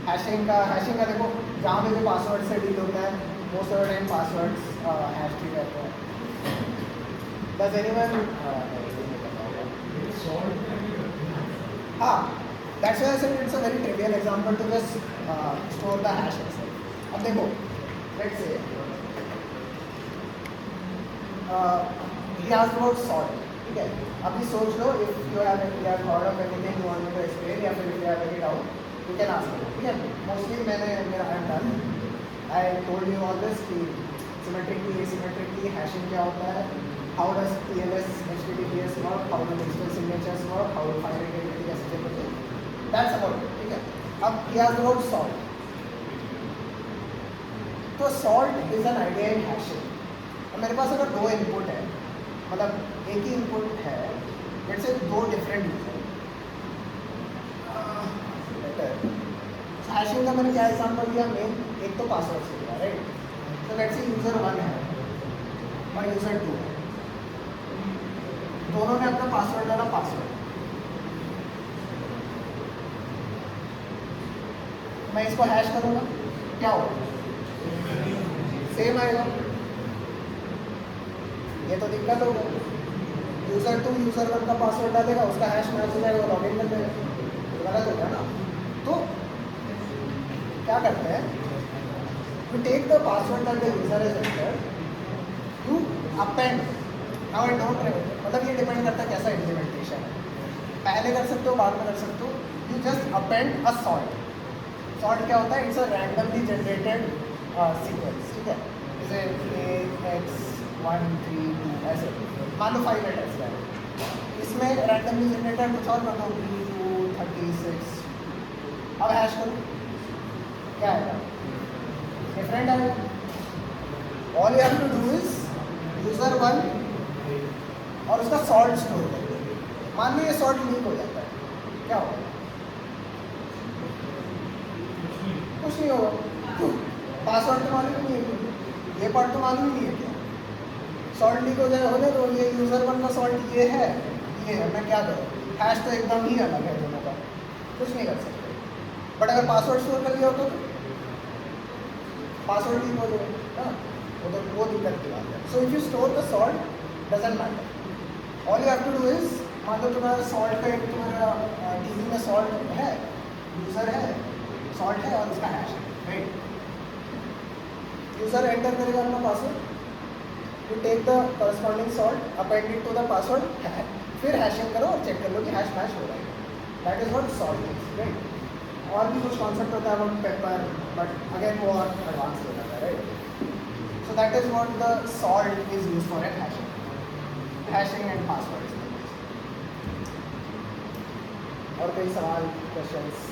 हैशिंग का देखो, जहाँ पे भी पासवर्ड से डील होता है most of the time passwords hash की रहते हैं। डज एनीवन हाँ, that's why I said it's a very trivial example to just store the hash itself. अब देखो let's say he asked about salt, ठीक है। अभी सोच लो, if you have thought of anything you want me to explain या फिर if you have any doubt you can ask me, ठीक है। मोस्टली मेरा I am done, I told you all this कि सिमेट्रिक की एसिमेट्रिक की hashing क्या होता है, how does TLS HTTPS work, how do digital signatures work, how do file integrity कैसे चेक होती है, दैट्स अबाउट इट, ठीक है। अब he asked about salt, तो salt is an idea in hashing. मेरे पास अगर दो इनपुट है, मतलब एक ही इनपुट है, लेट्स से दो डिफरेंट यूजर, हैशिंग का मैंने क्या एग्जांपल दिया, मेन एक तो पासवर्ड से दिया राइट। तो लेट्स से यूजर 1 है और यूजर 2 है, दोनों ने अपना पासवर्ड डाला, पासवर्ड मैं इसको हैश करूँगा, क्या होगा, सेम आएगा, ये तो दिक्कत होगा। यूज़र 2 यूज़र 1 का पासवर्ड डालेगा, उसका हैश मैच हो जाएगा, लॉगिन कर देगा, तो गलत हो गया ना। तो क्या करते हैं, you take the password that the user is entered, you append, now I don't know, मतलब ये डिपेंड करता है कैसा इम्प्लीमेंटेशन है, पहले कर सकते हो बाद में कर सकते हो, you just append a salt. Salt क्या होता है, it's a randomly generated sequence, ठीक है। जैसे AX 1 3 2 ऐसे मान लो 5 लेटर्स का है, इसमें रैंडमली जनरेटेड कुछ और कर दो 2 36, अब हैश करो, क्या आएगा, डिफरेंट आएगा। All you have to do is user 1 और उसका सॉल्ट स्टोर कर दो। मान लो ये सॉल्ट लीक हो जाता है, क्या होगा, कुछ नहीं होगा, पासवर्ड तो मालूम नहीं है, ये पार्ट तो मालूम नहीं है, क्या सॉल्ट लीक हो जाए होने तो ये यूज़र 1 का सॉल्ट ये है, मैं क्या करूँ, हैश तो एकदम ही अलग है दोनों का, कुछ नहीं कर सकते। बट अगर पासवर्ड स्टोर कर लिया हो तो पासवर्ड लीक हो जाए ना, वो दिक्कत की बात है। So if you store the salt doesn't matter, all you have to do is, मान लो तुम्हारा सॉल्ट का एक तुम्हारा टीवी में सॉल्ट है, यूज़र है, सॉल्ट है और उसका हैश है राइट। यूज़र एंटर करेगा अपना password, you take the corresponding salt, append it to the password, फिर हैशिंग करो और चेक कर लो कि हैश मैच हो रहा है. That is what salt is, right. और भी कुछ कॉन्सेप्ट होता है अबाउट पेपर, बट अगेन वो और एडवांस हो जाता है, right. So that is what the salt is use for at hashing and password. और कोई सवाल, क्वेश्चंस?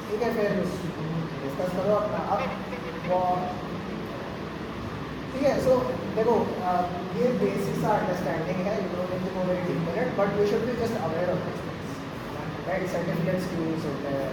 ठीक है, फिर डिस्कस करो अपना. अब वो ठीक है. सो देखो, ये बेसिक सा अंडरस्टैंडिंग है, you don't need to go very deep in it, but we should be just aware of this things, right. Certificates use होते हैं,